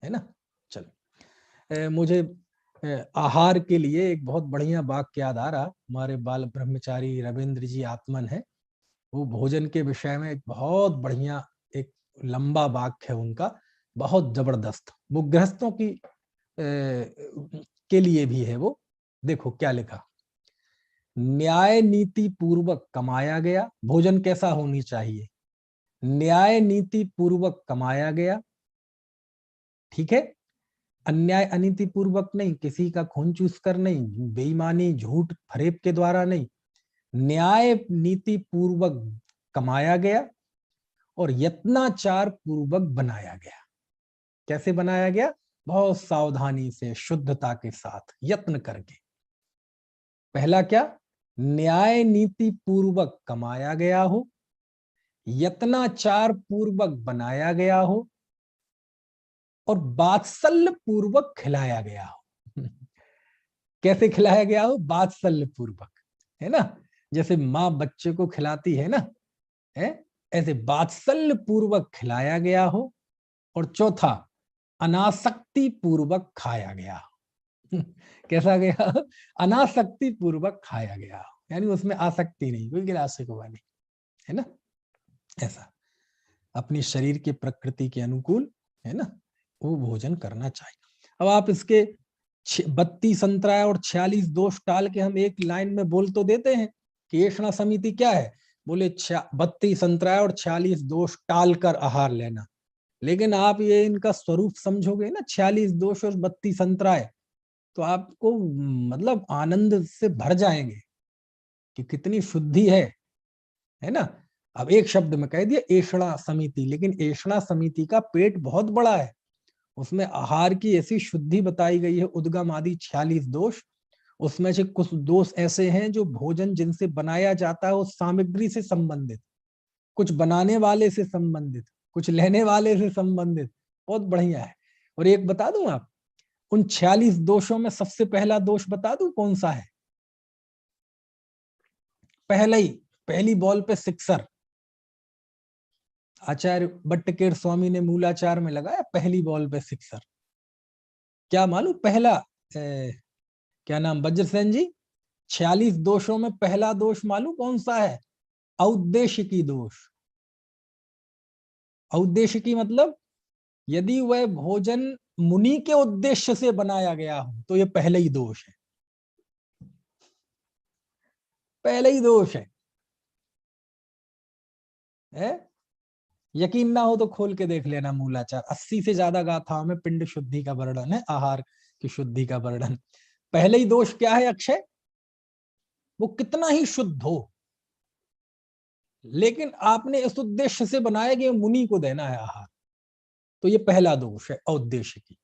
है ना। चलो मुझे आहार के लिए एक बहुत बढ़िया वाक्य याद आ रहा, हमारे बाल ब्रह्मचारी रविंद्र जी आत्मन है, वो भोजन के विषय में एक बहुत बढ़िया एक लंबा वाक्य है उनका, बहुत जबरदस्त, वो गृहस्थों की के लिए भी है वो। देखो क्या लिखा, न्याय नीति पूर्वक कमाया गया भोजन कैसा होनी चाहिए, न्याय नीति पूर्वक कमाया गया, ठीक है, अन्याय अनीति पूर्वक नहीं, किसी का खून चूस कर नहीं, बेईमानी झूठ फरेब के द्वारा नहीं, न्याय नीति पूर्वक कमाया गया और यत्नाचार पूर्वक बनाया गया। कैसे बनाया गया, बहुत सावधानी से शुद्धता के साथ यत्न करके। पहला क्या, न्याय नीति पूर्वक कमाया गया हो, यत्नाचार पूर्वक बनाया गया हो और वात्सल्य पूर्वक खिलाया गया हो। कैसे खिलाया गया हो, वात्सल्य पूर्वक, है ना, जैसे माँ बच्चे को खिलाती है ना, है ऐसे वात्सल्य पूर्वक खिलाया गया हो। और चौथा, अनासक्ति पूर्वक खाया गया हो। कैसा गया, अनासक्ति पूर्वक खाया गया हो, यानी उसमें आसक्ति नहीं, कोई गिलास को नहीं, है ना। ऐसा अपनी शरीर की प्रकृति के अनुकूल, है ना, वो भोजन करना चाहिए। अब आप इसके 32 अंतराय और 46 दोष टाल के हम एक लाइन में बोल तो देते हैं कि ऐषणा समिति क्या है, बोले 32 अंतराय और 46 दोष टाल कर आहार लेना। लेकिन आप ये इनका स्वरूप समझोगे ना, 46 दोष और 32 अंतराय, तो आपको मतलब आनंद से भर जाएंगे कि कितनी शुद्धि है ना। अब एक शब्द में कह दिया ऐषणा समिति, लेकिन ऐषणा समिति का पेट बहुत बड़ा है, उसमें आहार की ऐसी शुद्धि बताई गई है, उद्गम आदि 46 दोष। उसमें से कुछ दोष ऐसे हैं जो भोजन जिनसे बनाया जाता है उस सामग्री से संबंधित, कुछ बनाने वाले से संबंधित, कुछ लेने वाले से संबंधित, बहुत बढ़िया है। और एक बता दूं आप, उन 46 दोषों में सबसे पहला दोष बता दूं कौन सा है, पहली बॉल पे सिक्सर, आचार्य बट्टकेर स्वामी ने मूलाचार में लगाया, पहली बॉल पे सिक्सर। क्या मालूम पहला क्या नाम वज्रसेन जी, 46 दोषों में पहला दोष मालूम कौन सा है, औद्देश्य की दोष। औद्देश्य की मतलब यदि वह भोजन मुनि के उद्देश्य से बनाया गया हो तो यह पहले ही दोष है, पहले ही दोष है? यकीन ना हो तो खोल के देख लेना मूलाचार, 80 से ज्यादा गाथाओं में पिंड शुद्धि का वर्णन है, आहार की शुद्धि का वर्णन। पहले ही दोष क्या है अक्षय, वो कितना ही शुद्ध हो लेकिन आपने इस उद्देश्य से बनाया कि मुनि को देना है आहार, तो ये पहला दोष है औद्देश्य की,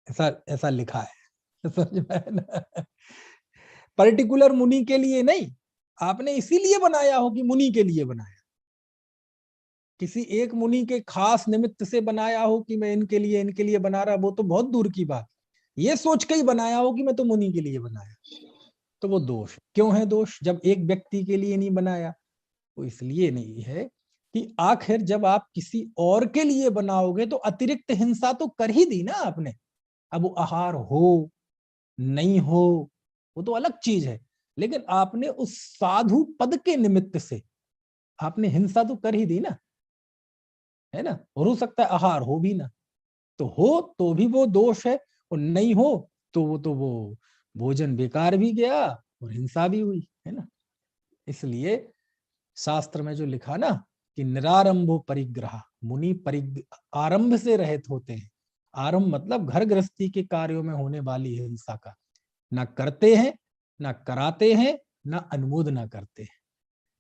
ऐसा ऐसा लिखा है, समझ में ना। पर्टिकुलर मुनि के लिए नहीं, आपने इसीलिए बनाया हो कि मुनि के लिए बनाया, किसी एक मुनि के खास निमित्त से बनाया हो कि मैं इनके लिए बना रहा, वो तो बहुत दूर की बात, ये सोच के ही बनाया हो कि मैं तो मुनि के लिए बनाया, तो वो दोष क्यों है दोष, जब एक व्यक्ति के लिए नहीं बनाया, वो इसलिए नहीं है कि आखिर जब आप किसी और के लिए बनाओगे तो अतिरिक्त हिंसा तो कर ही दी ना आपने। अब वो आहार हो नहीं हो वो तो अलग चीज है, लेकिन आपने उस साधु पद के निमित्त से आपने हिंसा तो कर ही दी ना, है ना। और हो सकता है आहार हो भी ना, तो हो तो भी वो दोष है, और नहीं हो तो वो भोजन बेकार भी गया और हिंसा भी हुई, है ना। इसलिए शास्त्र में जो लिखा ना कि निरारंभो परिग्रह, मुनि आरंभ से रहित होते हैं। आरंभ मतलब घर गृहस्थी के कार्यों में होने वाली हिंसा का ना करते हैं, ना कराते हैं, ना अनुमोदना करते हैं,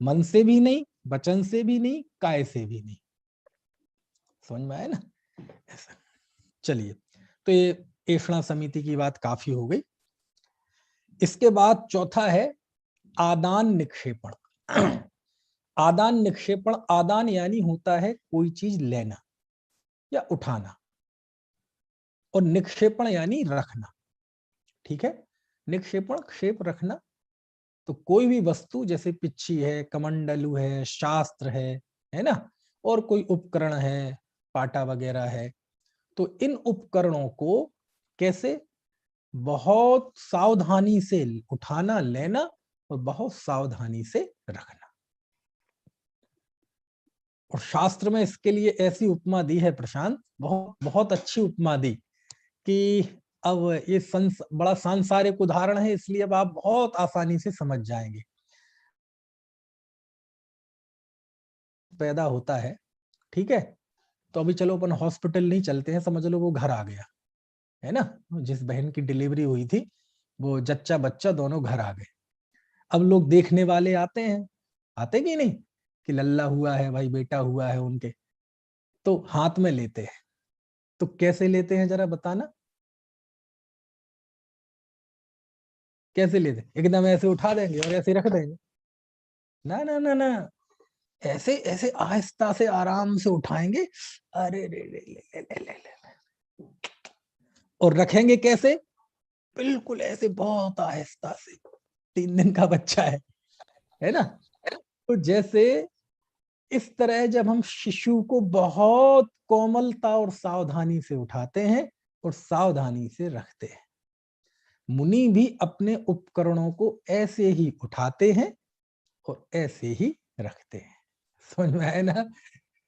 मन से भी नहीं, वचन से भी नहीं, काय से भी नहीं। समझ में आया ना ऐसा। चलिए, तो ये ऐषणा समिति की बात काफी हो गई। इसके बाद चौथा है आदान निक्षेपण। आदान निक्षेपण, आदान यानी होता है कोई चीज लेना या उठाना, और निक्षेपण यानी रखना। ठीक है, निक्षेपण क्षेप रखना, तो कोई भी वस्तु जैसे पिच्छी है, कमंडलू है, शास्त्र है ना, और कोई उपकरण है, पाटा वगैरह है, तो इन उपकरणों को कैसे बहुत सावधानी से उठाना, लेना, और बहुत सावधानी से रखना। और शास्त्र में इसके लिए ऐसी उपमा दी है प्रशांत, बहुत बहुत अच्छी उपमा दी कि अब ये बड़ा सांसारिक उदाहरण है, इसलिए अब आप बहुत आसानी से समझ जाएंगे। पैदा होता है, ठीक है, तो अभी चलो अपन हॉस्पिटल नहीं चलते हैं, समझ लो वो घर आ गया, है ना। जिस बहन की डिलीवरी हुई थी वो जच्चा बच्चा दोनों घर आ गए। अब लोग देखने वाले आते हैं, आते कि नहीं, कि लल्ला हुआ है भाई, बेटा हुआ है उनके, तो हाथ में लेते हैं। तो कैसे लेते हैं जरा बताना, कैसे लेते हैं? एकदम ऐसे उठा देंगे और ऐसे रख देंगे? ना ना ना ना, ऐसे ऐसे आहिस्ता से आराम से उठाएंगे, अरे रे रे ले ले ले ले ले, और रखेंगे कैसे? बिल्कुल ऐसे बहुत आहिस्ता से। 3 दिन का बच्चा है ना। तो जैसे इस तरह जब हम शिशु को बहुत कोमलता और सावधानी से उठाते हैं और सावधानी से रखते हैं, मुनि भी अपने उपकरणों को ऐसे ही उठाते हैं और ऐसे ही रखते हैं। समझ में आया ना।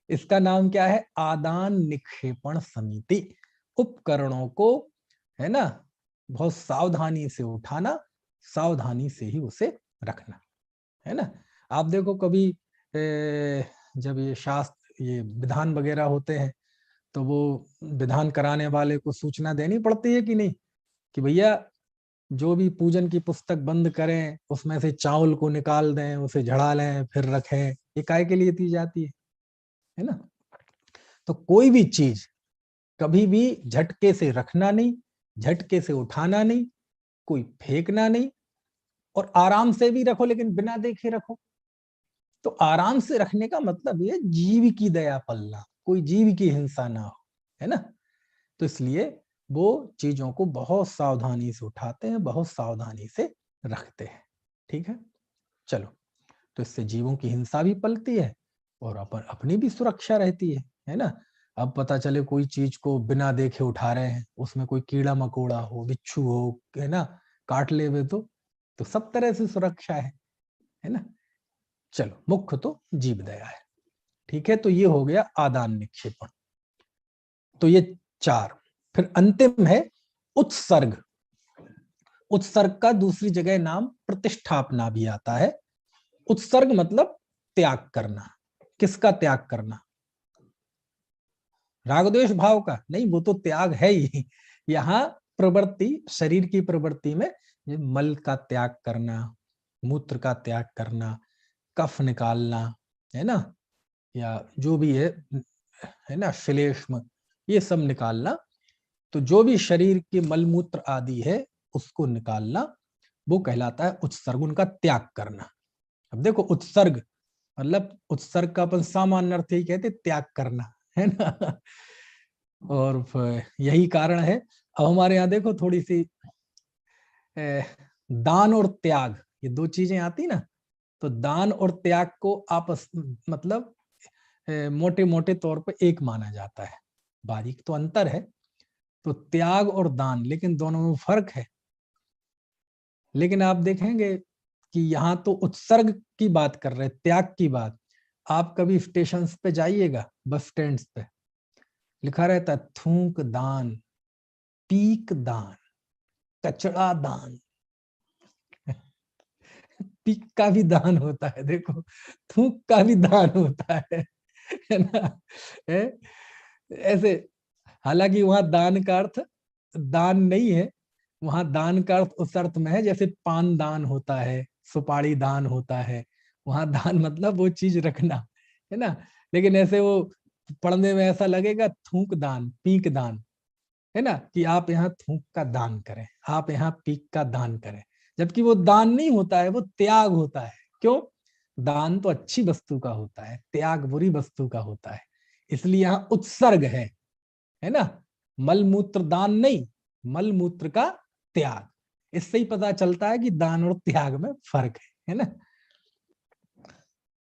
इसका नाम क्या है? आदान निक्षेपण समिति। उपकरणों को, है ना, बहुत सावधानी से उठाना, सावधानी से ही उसे रखना, है ना। आप देखो कभी जब ये शास्त्र, ये विधान वगैरह होते हैं, तो वो विधान कराने वाले को सूचना देनी पड़ती है कि नहीं, कि भैया जो भी पूजन की पुस्तक बंद करें, उसमें से चावल को निकाल दें, उसे झड़ा लें, फिर रखें। ये काय के लिए दी जाती है ना। तो कोई भी चीज कभी भी झटके से रखना नहीं, झटके से उठाना नहीं, कोई फेंकना नहीं, और आराम से भी रखो लेकिन बिना देखे रखो। तो आराम से रखने का मतलब ये जीव की दया पलना, कोई जीव की हिंसा ना हो, है ना। तो इसलिए वो चीजों को बहुत सावधानी से उठाते हैं, बहुत सावधानी से रखते हैं। ठीक है, चलो, तो इससे जीवों की हिंसा भी पलती है और अपनी भी सुरक्षा रहती है ना। अब पता चले कोई चीज को बिना देखे उठा रहे हैं, उसमें कोई कीड़ा मकोड़ा हो, बिच्छू हो, है ना, काट ले वे तो सब तरह से सुरक्षा है ना। चलो, मुख्य तो जीव दया है। ठीक है, तो ये हो गया आदान निक्षेपण। तो ये 4। फिर अंतिम है उत्सर्ग। उत्सर्ग का दूसरी जगह नाम प्रतिष्ठापना भी आता है। उत्सर्ग मतलब त्याग करना। किसका त्याग करना? रागद्वेष भाव का नहीं, वो तो त्याग है ही। यहाँ प्रवृत्ति, शरीर की प्रवृत्ति में मल का त्याग करना, मूत्र का त्याग करना, कफ निकालना, है ना, या जो भी है ना, श्लेष्म, ये सब निकालना। तो जो भी शरीर के मलमूत्र आदि है उसको निकालना, वो कहलाता है उत्सर्ग, उनका त्याग करना। अब देखो, उत्सर्ग मतलब उत्सर्ग का अपन सामान्य अर्थ ही कहते त्याग करना, है ना। और यही कारण है, अब हमारे यहाँ देखो थोड़ी सी दान और त्याग, ये 2 चीजें आती ना, तो दान और त्याग को आपस मतलब मोटे मोटे तौर पर एक माना जाता है, बारीक तो अंतर है। तो त्याग और दान, लेकिन दोनों में फर्क है। लेकिन आप देखेंगे कि यहाँ तो उत्सर्ग की बात कर रहे हैं, त्याग की बात। आप कभी स्टेशन पे जाइएगा, बस स्टैंड पे लिखा रहता है थूक दान, पीक दान, कचरा दान। पीक का भी दान होता है, देखो, थूक का भी दान होता है ना? है? ऐसे, हालांकि वहां दान का अर्थ दान नहीं है, वहां दान का अर्थ उस अर्थ में है जैसे पान दान होता है, सुपारी दान होता है। वहां दान मतलब वो चीज रखना, है ना? लेकिन ऐसे वो पढ़ने में ऐसा लगेगा थूक दान, पीक दान, है ना, कि आप यहाँ थूक का दान करें, आप यहाँ पीक का दान करें। जबकि वो दान नहीं होता है, वो त्याग होता है। क्यों? दान तो अच्छी वस्तु का होता है, त्याग बुरी वस्तु का होता है। इसलिए यहाँ उत्सर्ग है ना? मल मूत्र दान नहीं, मल मूत्र का त्याग। इससे ही पता चलता है कि दान और त्याग में फर्क है ना?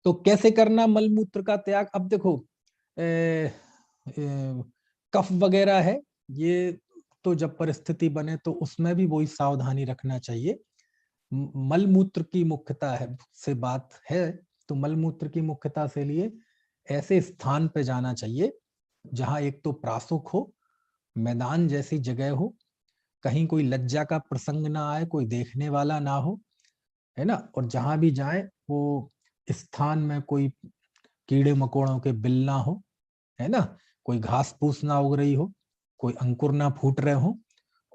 तो कैसे करना मल मूत्र का त्याग? अब देखो, कफ वगैरह है, ये तो जब परिस्थिति बने तो उसमें भी वही सावधानी रखना चाहिए। मल मूत्र की मुख्यता है से बात है, तो मल मूत्र की मुख्यता से लिए ऐसे स्थान पे जाना चाहिए जहां एक तो प्रासुक हो, मैदान जैसी जगह हो, कहीं कोई लज्जा का प्रसंग ना आए, कोई देखने वाला ना हो, है ना? और जहां भी जाए वो स्थान में कोई कीड़े मकोड़ों के बिल ना हो, है ना, कोई घास फूस ना उग रही हो, कोई अंकुर ना फूट रहे हो,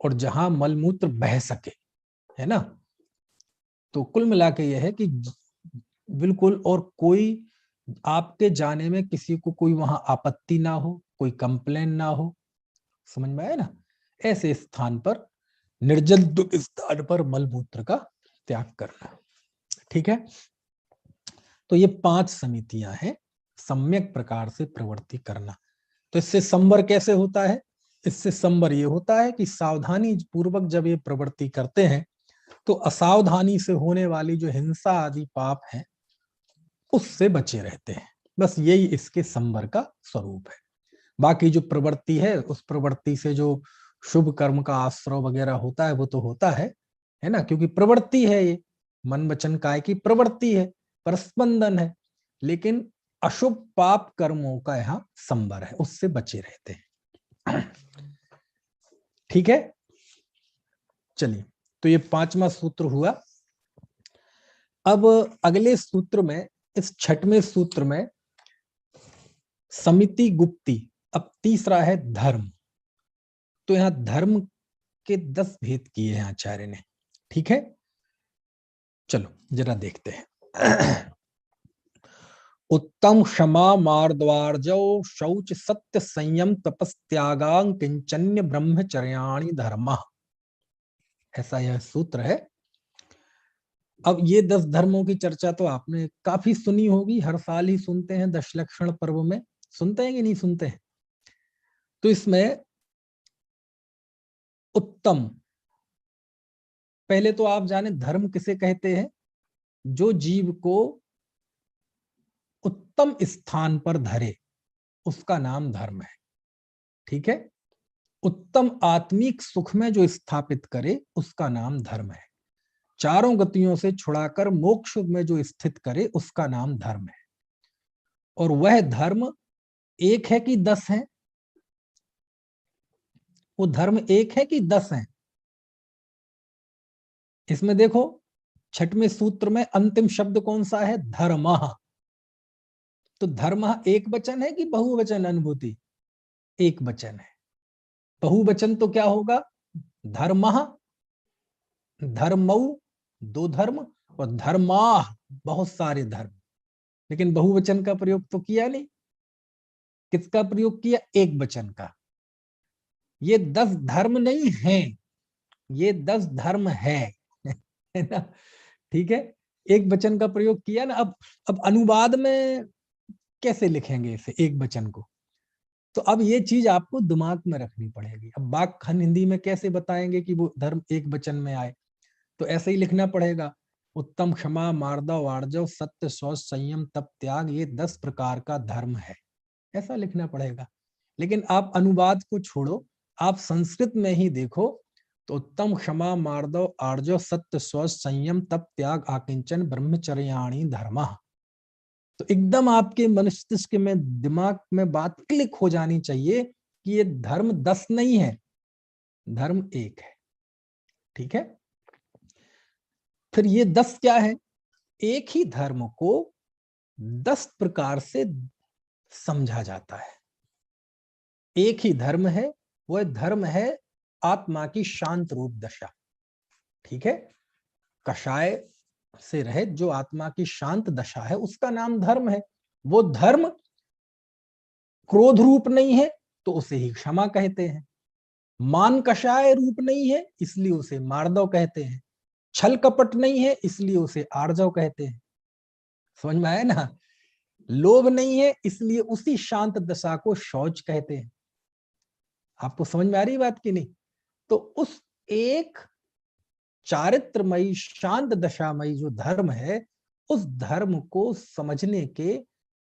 और जहां मलमूत्र बह सके, है ना? तो कुल मिला के यह है कि बिल्कुल, और कोई आपके जाने में किसी को कोई वहां आपत्ति ना हो, कोई कंप्लेन ना हो, समझ में आया ना? ऐसे स्थान पर, निर्जल स्थान पर मलमूत्र का त्याग करना। ठीक है? तो ये 5 समितियां हैं सम्यक प्रकार से प्रवृत्ति करना। तो इससे संवर कैसे होता है? इससे संवर ये होता है कि सावधानी पूर्वक जब ये प्रवृत्ति करते हैं तो असावधानी से होने वाली जो हिंसा आदि पाप है उससे बचे रहते हैं। बस यही इसके संवर का स्वरूप है। बाकी जो प्रवृत्ति है, उस प्रवृत्ति से जो शुभ कर्म का आश्रय वगैरह होता है वो तो होता है ना? क्योंकि प्रवृत्ति है, ये मन वचन काय की प्रवृत्ति है, परस्पंदन है। लेकिन अशुभ पाप कर्मों का यहाँ संवर है, उससे बचे रहते हैं। ठीक है, चलिए, तो ये 5वां सूत्र हुआ। अब अगले सूत्र में, इस 6वें सूत्र में समिति गुप्ती। अब तीसरा है धर्म। तो यहां धर्म के 10 भेद किए हैं आचार्य ने। ठीक है, चलो जरा देखते हैं। उत्तम क्षमा मार्द्वार्जौ शौच सत्य संयम तपस्त्यागां किंचन्य ब्रह्मचर्याणि धर्म। ऐसा यह सूत्र है। अब ये 10 धर्मों की चर्चा तो आपने काफी सुनी होगी, हर साल ही सुनते हैं, दशलक्षण पर्व में सुनते हैं कि नहीं सुनते हैं? तो इसमें उत्तम, पहले तो आप जाने धर्म किसे कहते हैं? जो जीव को उत्तम स्थान पर धरे उसका नाम धर्म है। ठीक है? उत्तम आत्मिक सुख में जो स्थापित करे उसका नाम धर्म है। चारों गतियों से छुड़ाकर मोक्ष में जो स्थित करे उसका नाम धर्म है। और वह धर्म एक है कि 10 है? वो धर्म एक है कि 10 है? इसमें देखो, 6वें सूत्र में अंतिम शब्द कौन सा है? धर्मः। तो धर्म एक वचन है कि बहुवचन अनुभूति? एक वचन है। बहुवचन तो क्या होगा? धर्मः, धर्मौ, 2 धर्म, और धर्माः, बहुत सारे धर्म। लेकिन बहुवचन का प्रयोग तो किया नहीं। किसका प्रयोग किया? एक वचन का। ये 10 धर्म नहीं है, ये 10 धर्म है ना? ठीक है, एक वचन का प्रयोग किया ना। अब अनुवाद में कैसे लिखेंगे इसे, एक वचन को? तो अब ये चीज आपको दिमाग में रखनी पड़ेगी। अब बाकखंड हिंदी में कैसे बताएंगे कि वो धर्म एक वचन में आए? तो ऐसे ही लिखना पड़ेगा उत्तम, क्षमा, मार्दव, आर्जव, सत्य, शौच, संयम, तप, त्याग, ये 10 प्रकार का धर्म है, ऐसा लिखना पड़ेगा। लेकिन आप अनुवाद को छोड़ो, आप संस्कृत में ही देखो तो उत्तम, क्षमा, मार्दव, आर्जव, सत्य, शौच, संयम, तप, त्याग, आकिंचन, ब्रह्मचर्याणि धर्मः। तो एकदम आपके मस्तिष्क में, दिमाग में बात क्लिक हो जानी चाहिए कि ये धर्म 10 नहीं है, धर्म एक है। ठीक है, फिर ये 10 क्या है? एक ही धर्म को 10 प्रकार से समझा जाता है। एक ही धर्म है, वह धर्म है आत्मा की शांत रूप दशा। ठीक है, कषाय से रहित जो आत्मा की शांत दशा है उसका नाम धर्म है। वो धर्म क्रोध रूप नहीं है तो उसे ही क्षमा कहते हैं, मान कषाय रूप नहीं है इसलिए उसे मार्दव कहते हैं, छल कपट नहीं है इसलिए उसे आर्जव कहते हैं। समझ में आया ना? लोभ नहीं है इसलिए उसी शांत दशा को शौच कहते हैं। आपको समझ में आ रही बात की नहीं? तो उस एक चारित्रमयी शांत दशामयी जो धर्म है, उस धर्म को समझने के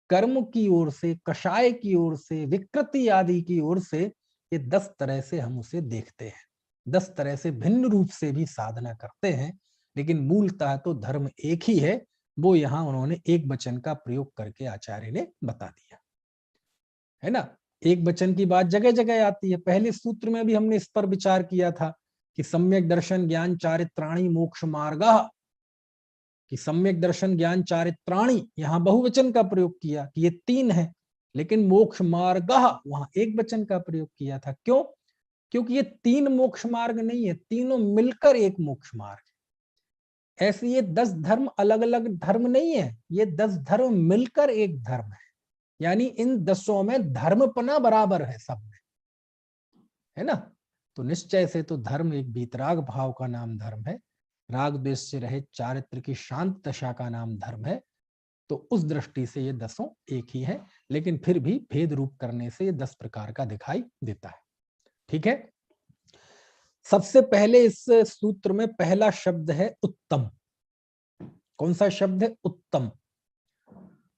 कर्म की ओर से, कषाय की ओर से, विकृति आदि की ओर से, ये 10 तरह से हम उसे देखते हैं। 10 तरह से भिन्न रूप से भी साधना करते हैं, लेकिन मूलतः तो धर्म एक ही है। वो यहाँ उन्होंने एक वचन का प्रयोग करके आचार्य ने बता दिया है ना। एक वचन की बात जगह जगह आती है। पहले सूत्र में भी हमने इस पर विचार किया था कि सम्यक दर्शन ज्ञान चारित्राणि मोक्ष मार्ग, कि सम्यक दर्शन ज्ञान चारित्राणि, यहाँ बहुवचन का प्रयोग किया कि ये 3 है, लेकिन मोक्ष मार्ग वहां एक वचन का प्रयोग किया था। क्यों? क्योंकि ये 3 मोक्ष मार्ग नहीं है, तीनों मिलकर एक मोक्ष मार्ग है। ऐसे ये 10 धर्म अलग अलग धर्म नहीं है, ये 10 धर्म मिलकर एक धर्म है। यानी इन 10 में धर्मपना बराबर है सब में, है ना। तो निश्चय से तो धर्म एक वीतराग भाव का नाम धर्म है, राग द्वेष से रहित चारित्र की शांत दशा का नाम धर्म है। तो उस दृष्टि से ये 10 एक ही है, लेकिन फिर भी भेद रूप करने से ये 10 प्रकार का दिखाई देता है। ठीक है, सबसे पहले इस सूत्र में पहला शब्द है उत्तम। कौन सा शब्द है? उत्तम।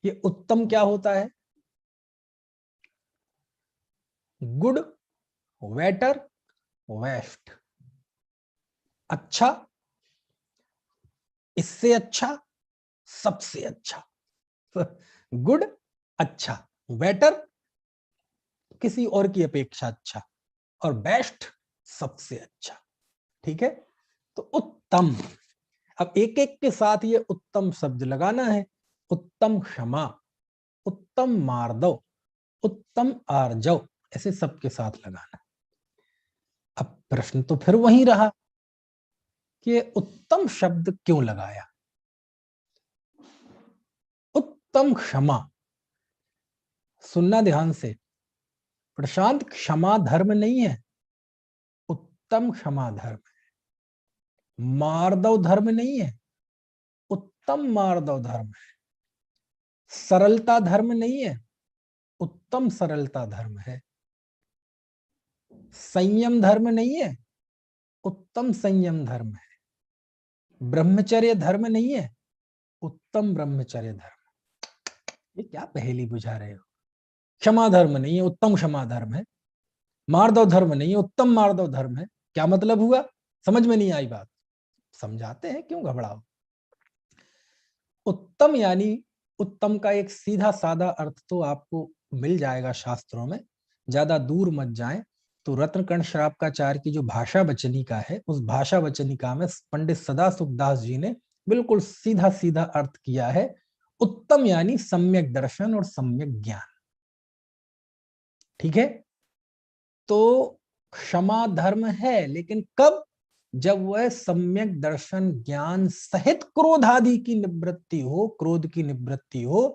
ये उत्तम क्या होता है? गुड, बेटर, बेस्ट, अच्छा, इससे अच्छा, सबसे अच्छा। गुड अच्छा, बेटर किसी और की अपेक्षा अच्छा, और बेस्ट सबसे अच्छा। ठीक है, तो उत्तम। अब एक एक के साथ ये उत्तम शब्द लगाना है। उत्तम क्षमा, उत्तम मार्दव, उत्तम आर्जव, ऐसे सबके साथ लगाना। अब प्रश्न तो फिर वही रहा कि उत्तम शब्द क्यों लगाया? उत्तम क्षमा, सुनना ध्यान से प्रशांत, क्षमा धर्म नहीं है, उत्तम क्षमा धर्म है। मार्दव धर्म नहीं है, उत्तम मार्दव धर्म है। सरलता धर्म नहीं है, उत्तम सरलता धर्म है। संयम धर्म नहीं है, उत्तम संयम धर्म है। ब्रह्मचर्य धर्म नहीं है, उत्तम ब्रह्मचर्य धर्म। ये क्या पहेली बुझा रहे हो? क्षमा धर्म नहीं है, उत्तम क्षमा धर्म है। मार्दव धर्म नहीं है, उत्तम मार्दव धर्म है। क्या मतलब हुआ? समझ में नहीं आई बात? समझाते हैं, क्यों घबराओ। उत्तम यानी, उत्तम का एक सीधा साधा अर्थ तो आपको मिल जाएगा शास्त्रों में, ज्यादा दूर मत जाएं। तो रत्नकर्ण श्रावकाचार्य की जो भाषा वचनिका है, उस भाषा वचनिका में पंडित सदा सुखदास जी ने बिल्कुल सीधा सीधा अर्थ किया है। उत्तम यानी सम्यक दर्शन और सम्यक ज्ञान। ठीक है, तो क्षमा धर्म है, लेकिन कब? जब वह सम्यक दर्शन ज्ञान सहित क्रोध आदि की निवृत्ति हो, क्रोध की निवृत्ति हो,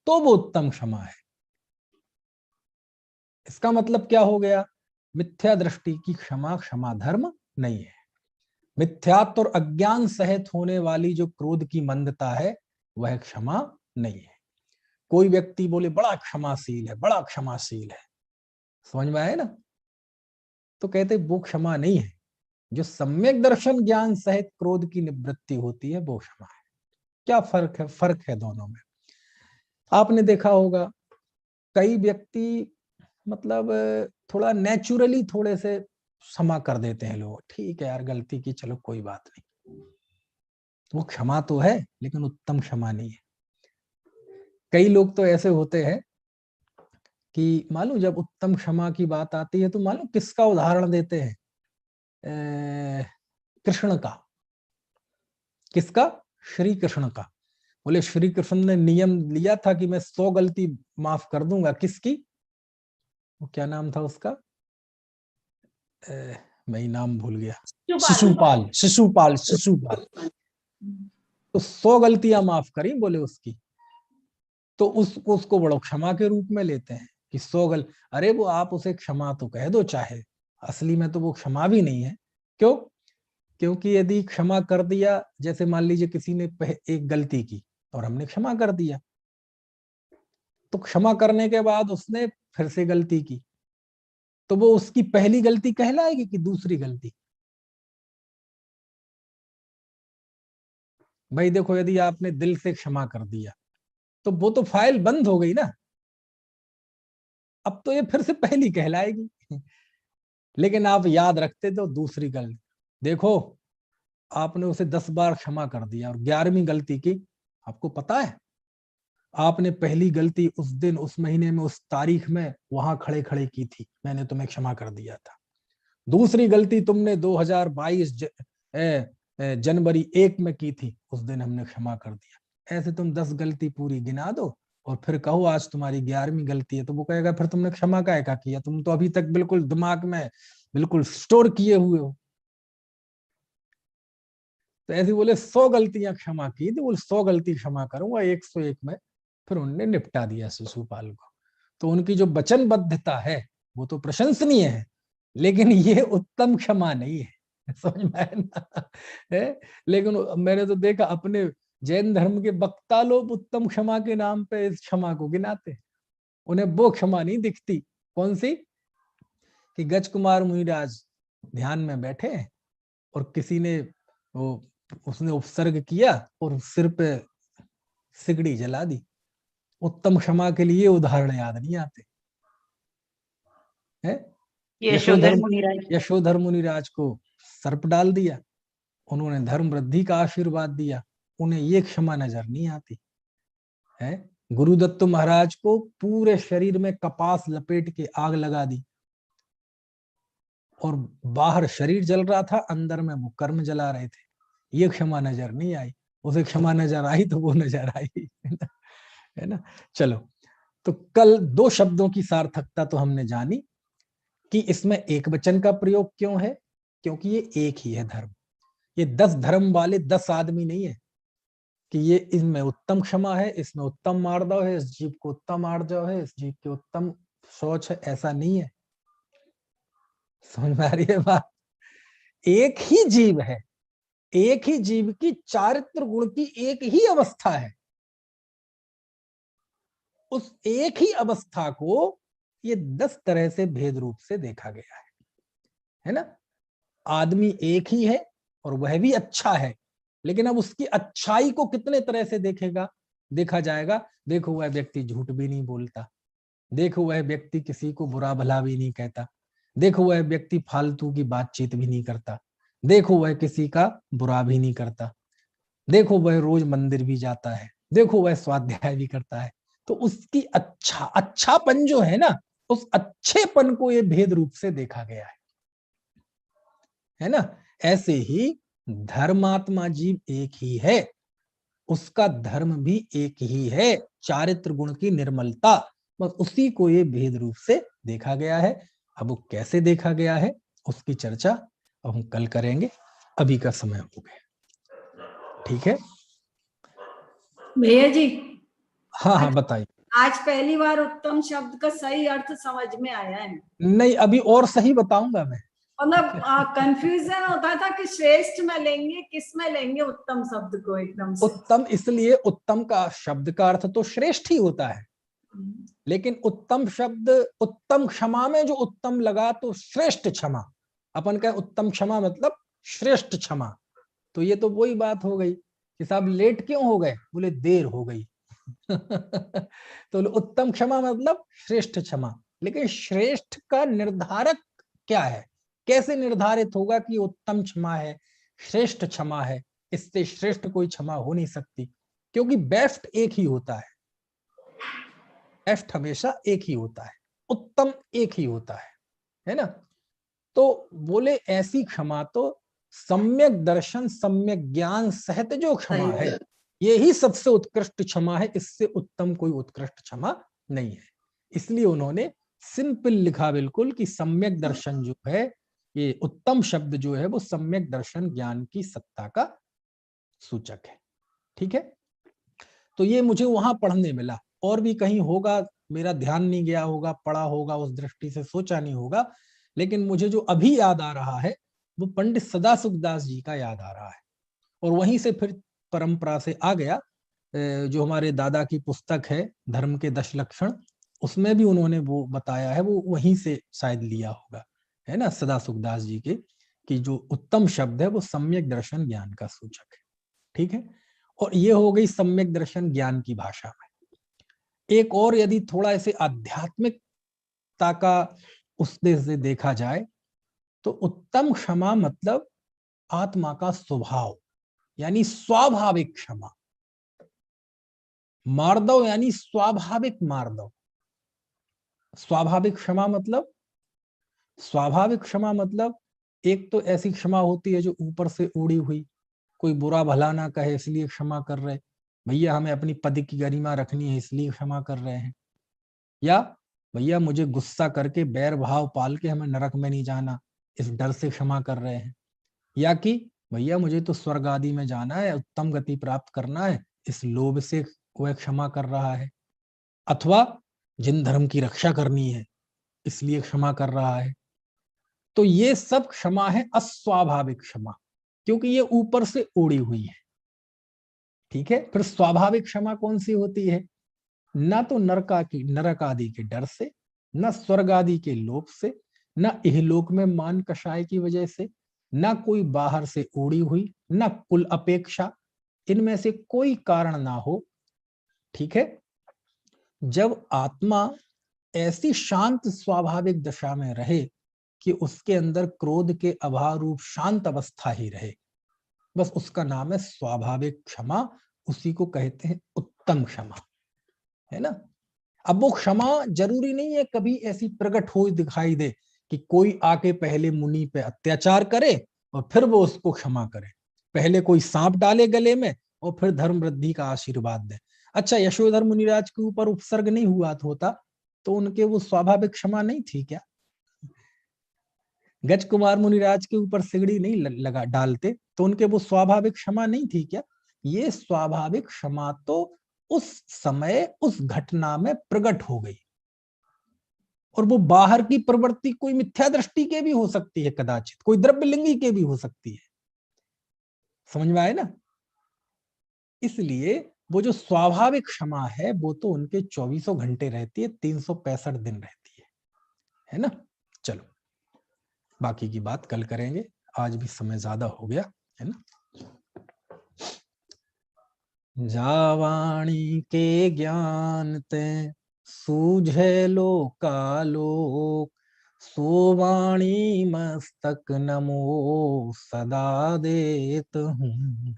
तो वो उत्तम क्षमा है। इसका मतलब क्या हो गया? मिथ्या दृष्टि की क्षमा क्षमा धर्म नहीं है। मिथ्यात्व और अज्ञान सहित होने वाली जो क्रोध की मंदता है, वह क्षमा नहीं है। कोई व्यक्ति बोले बड़ा क्षमाशील है, बड़ा क्षमाशील है, समझ में आए ना? तो कहते वो क्षमा नहीं है, जो सम्यक दर्शन ज्ञान सहित क्रोध की निवृत्ति होती है वो क्षमा है। क्या फर्क है दोनों में। आपने देखा होगा कई व्यक्ति मतलब थोड़ा नेचुरली थोड़े से क्षमा कर देते हैं लोग, ठीक है यार गलती की, चलो कोई बात नहीं, वो क्षमा तो है लेकिन उत्तम क्षमा नहीं है। कई लोग तो ऐसे होते हैं कि मालूम जब उत्तम क्षमा की बात आती है तो मालूम किसका उदाहरण देते हैं, कृष्ण का। किसका? श्री कृष्ण का। बोले श्री कृष्ण ने नियम लिया था कि मैं 100 गलती माफ कर दूंगा। किसकी? वो क्या नाम था उसका, मैं नाम भूल गया। शिशुपाल। शिशुपाल शिशुपाल तो 100 गलतियां माफ करी बोले उसकी, तो उसको बड़ो क्षमा के रूप में लेते हैं कि 100 अरे वो आप उसे क्षमा तो कह दो चाहे, असली में तो वो क्षमा भी नहीं है। क्यों? क्योंकि यदि क्षमा कर दिया, जैसे मान लीजिए किसी ने एक गलती की और हमने क्षमा कर दिया, तो क्षमा करने के बाद उसने फिर से गलती की, तो वो उसकी पहली गलती कहलाएगी कि दूसरी गलती? भाई देखो, यदि आपने दिल से क्षमा कर दिया तो वो तो फाइल बंद हो गई ना, अब तो ये फिर से पहली कहलाएगी। लेकिन आप याद रखते तो दूसरी गलती। देखो आपने उसे 10 बार क्षमा कर दिया और 11वीं गलती की, आपको पता है आपने पहली गलती उस दिन, उस महीने में, उस तारीख में वहां खड़े खड़े की थी, मैंने तुम्हें क्षमा कर दिया था। दूसरी गलती तुमने 2022 जनवरी 1 में की थी, उस दिन हमने क्षमा कर दिया। ऐसे तुम 10 गलती पूरी गिना दो और फिर कहो आज तुम्हारी 11वीं गलती है, तो वो कहेगा फिर तुमने क्षमा काहे का किया, तुम तो अभी तक बिल्कुल दिमाग में बिल्कुल स्टोर किए हुए हो। तो ऐसे बोले 100 गलतियां क्षमा की थी, बोले 100 गलती क्षमा करूंगा 101 में। फिर उनने निपटा दिया शिशुपाल को। तो उनकी जो वचनबद्धता है वो तो प्रशंसनीय है, लेकिन ये उत्तम क्षमा नहीं है। समझ में आया ना? है? लेकिन मैंने तो देखा अपने जैन धर्म के वक्ता लोग उत्तम क्षमा के नाम पे इस क्षमा को गिनाते, उन्हें वो क्षमा नहीं दिखती। कौन सी? कि गज कुमार मुनिराज ध्यान में बैठे हैं और किसी ने वो उसने उपसर्ग किया और सिर पे सिगड़ी जला दी। उत्तम क्षमा के लिए उदाहरण याद नहीं आते हैं। यशोधर मुनिराज को सर्प डाल दिया, उन्होंने धर्म वृद्धि का आशीर्वाद दिया, उन्हें ये क्षमा नजर नहीं आती है। गुरुदत्त महाराज को पूरे शरीर में कपास लपेट के आग लगा दी और बाहर शरीर जल रहा था, अंदर में वो कर्म जला रहे थे, ये क्षमा नजर नहीं आई। उसे क्षमा नजर आई तो वो नजर आई। है ना? चलो, तो कल 2 शब्दों की सार्थकता तो हमने जानी कि इसमें एक वचन का प्रयोग क्यों है, क्योंकि ये एक ही है धर्म। ये 10 धर्म वाले 10 आदमी नहीं है कि ये इसमें उत्तम क्षमा है, इसमें उत्तम मार्दव है, इस जीव को उत्तम मार्दव है, इस जीव के उत्तम शौच है, ऐसा नहीं है। समझ में आ रही है बात? एक ही जीव है, एक ही जीव की चारित्र गुण की एक ही अवस्था है, उस एक ही अवस्था को ये 10 तरह से भेद रूप से देखा गया है ना? आदमी एक ही है और वह भी अच्छा है, लेकिन अब उसकी अच्छाई को कितने तरह से देखा जाएगा। देखो वह व्यक्ति झूठ भी नहीं बोलता, देखो वह व्यक्ति किसी को बुरा भला भी नहीं कहता, देखो वह व्यक्ति फालतू की बातचीत भी नहीं करता, देखो वह किसी का बुरा भी नहीं करता, देखो वह रोज मंदिर भी जाता है, देखो वह स्वाध्याय भी करता है। तो उसकी अच्छापन जो है ना, उस अच्छेपन को ये भेद रूप से देखा गया है ना? ऐसे ही धर्मात्मा जीव एक ही है, उसका धर्म भी एक ही है, चारित्र गुण की निर्मलता, बस उसी को ये भेद रूप से देखा गया है। अब वो कैसे देखा गया है उसकी चर्चा अब हम कल करेंगे, अभी का समय हो गया। ठीक है भैया जी? हाँ बताइए। आज पहली बार उत्तम शब्द का सही अर्थ समझ में आया है। नहीं, अभी और सही बताऊंगा मैं। मतलब कंफ्यूजन होता था कि श्रेष्ठ में लेंगे, किस में लेंगे उत्तम शब्द को एकदम से। उत्तम इसलिए, उत्तम का शब्द का अर्थ तो श्रेष्ठ ही होता है, लेकिन उत्तम शब्द उत्तम क्षमा में जो उत्तम लगा तो श्रेष्ठ क्षमा, अपन कहे उत्तम क्षमा मतलब श्रेष्ठ क्षमा, तो ये तो वही बात हो गई कि साहब लेट क्यों हो गए, बोले देर हो गई। तो उत्तम क्षमा मतलब श्रेष्ठ क्षमा, लेकिन श्रेष्ठ का निर्धारक क्या है, कैसे निर्धारित होगा कि उत्तम क्षमा है, श्रेष्ठ क्षमा है? इससे श्रेष्ठ कोई क्षमा हो नहीं सकती, क्योंकि बेस्ट एक ही होता है, बेस्ट हमेशा एक ही होता है, उत्तम एक ही होता है ना। तो बोले ऐसी क्षमा तो सम्यक दर्शन सम्यक ज्ञान सहित जो क्षमा है, यही सबसे उत्कृष्ट क्षमा है, इससे उत्तम कोई उत्कृष्ट क्षमा नहीं है। इसलिए उन्होंने सिंपल लिखा बिल्कुल कि सम्यक दर्शन जो है, ये उत्तम शब्द जो है वो सम्यक दर्शन ज्ञान की सत्ता का सूचक है। ठीक है, तो ये मुझे वहां पढ़ने मिला, और भी कहीं होगा, मेरा ध्यान नहीं गया होगा, पढ़ा होगा, उस दृष्टि से सोचा नहीं होगा, लेकिन मुझे जो अभी याद आ रहा है वो पंडित सदासुखदास जी का याद आ रहा है। और वहीं से फिर परंपरा से आ गया, जो हमारे दादा की पुस्तक है धर्म के 10 लक्षण, उसमें भी उन्होंने वो बताया है, वो वहीं से शायद लिया होगा, है ना, सदासुखदास जी के, कि जो उत्तम शब्द है वो सम्यक दर्शन ज्ञान का सूचक है। ठीक है, और ये हो गई सम्यक दर्शन ज्ञान की भाषा में। एक और यदि थोड़ा ऐसे आध्यात्मिकता का उससे से देखा जाए, तो उत्तम क्षमा मतलब आत्मा का स्वभाव, यानी स्वाभाविक क्षमा। मार्दव यानी स्वाभाविक मार्दव। स्वाभाविक क्षमा मतलब, स्वाभाविक क्षमा मतलब एक तो ऐसी क्षमा होती है जो ऊपर से उड़ी हुई, कोई बुरा भला ना कहे इसलिए क्षमा कर रहे, भैया हमें अपनी पद की गरिमा रखनी है इसलिए क्षमा कर रहे हैं, या भैया मुझे गुस्सा करके बैर भाव पाल के हमें नरक में नहीं जाना इस डर से क्षमा कर रहे हैं, या कि भैया मुझे तो स्वर्ग आदि में जाना है, उत्तम गति प्राप्त करना है, इस लोभ से वह क्षमा कर रहा है, अथवा जिन धर्म की रक्षा करनी है इसलिए क्षमा कर रहा है। तो ये सब क्षमा है अस्वाभाविक क्षमा, क्योंकि ये ऊपर से उड़ी हुई है। ठीक है, फिर स्वाभाविक क्षमा कौन सी होती है? ना तो नरक आदि के डर से, न स्वर्ग आदि के लोभ से, न इहलोक में मान कषाय की वजह से, न कोई बाहर से उड़ी हुई, न कुल अपेक्षा, इनमें से कोई कारण ना हो। ठीक है, जब आत्मा ऐसी शांत स्वाभाविक दशा में रहे कि उसके अंदर क्रोध के अभाव रूप शांत अवस्था ही रहे, बस उसका नाम है स्वाभाविक क्षमा, उसी को कहते हैं उत्तम क्षमा, है ना। अब वो क्षमा जरूरी नहीं है कभी ऐसी प्रकट हो दिखाई दे कि कोई आके पहले मुनि पे अत्याचार करे और फिर वो उसको क्षमा करे, पहले कोई सांप डाले गले में और फिर धर्म वृद्धि का आशीर्वाद दे। अच्छा, यशोधर मुनिराज के ऊपर उपसर्ग नहीं हुआ होता तो उनके वो स्वाभाविक क्षमा नहीं थी क्या? गज कुमार मुनिराज के ऊपर सिगड़ी नहीं लगा डालते तो उनके वो स्वाभाविक क्षमा नहीं थी क्या? ये स्वाभाविक क्षमा तो उस समय उस घटना में प्रकट हो गई, और वो बाहर की प्रवृत्ति कोई मिथ्या दृष्टि के भी हो सकती है, कदाचित कोई द्रव्यलिंगी के भी हो सकती है। समझ में आए ना? इसलिए वो जो स्वाभाविक क्षमा है वो तो उनके 24 घंटे रहती है, 365 दिन रहती है ना। चलो बाकी की बात कल करेंगे, आज भी समय ज्यादा हो गया है ना। जावाणी के ज्ञान ते सूझे लोकालोक, सोवाणी मस्तक नमो सदा देत हूँ।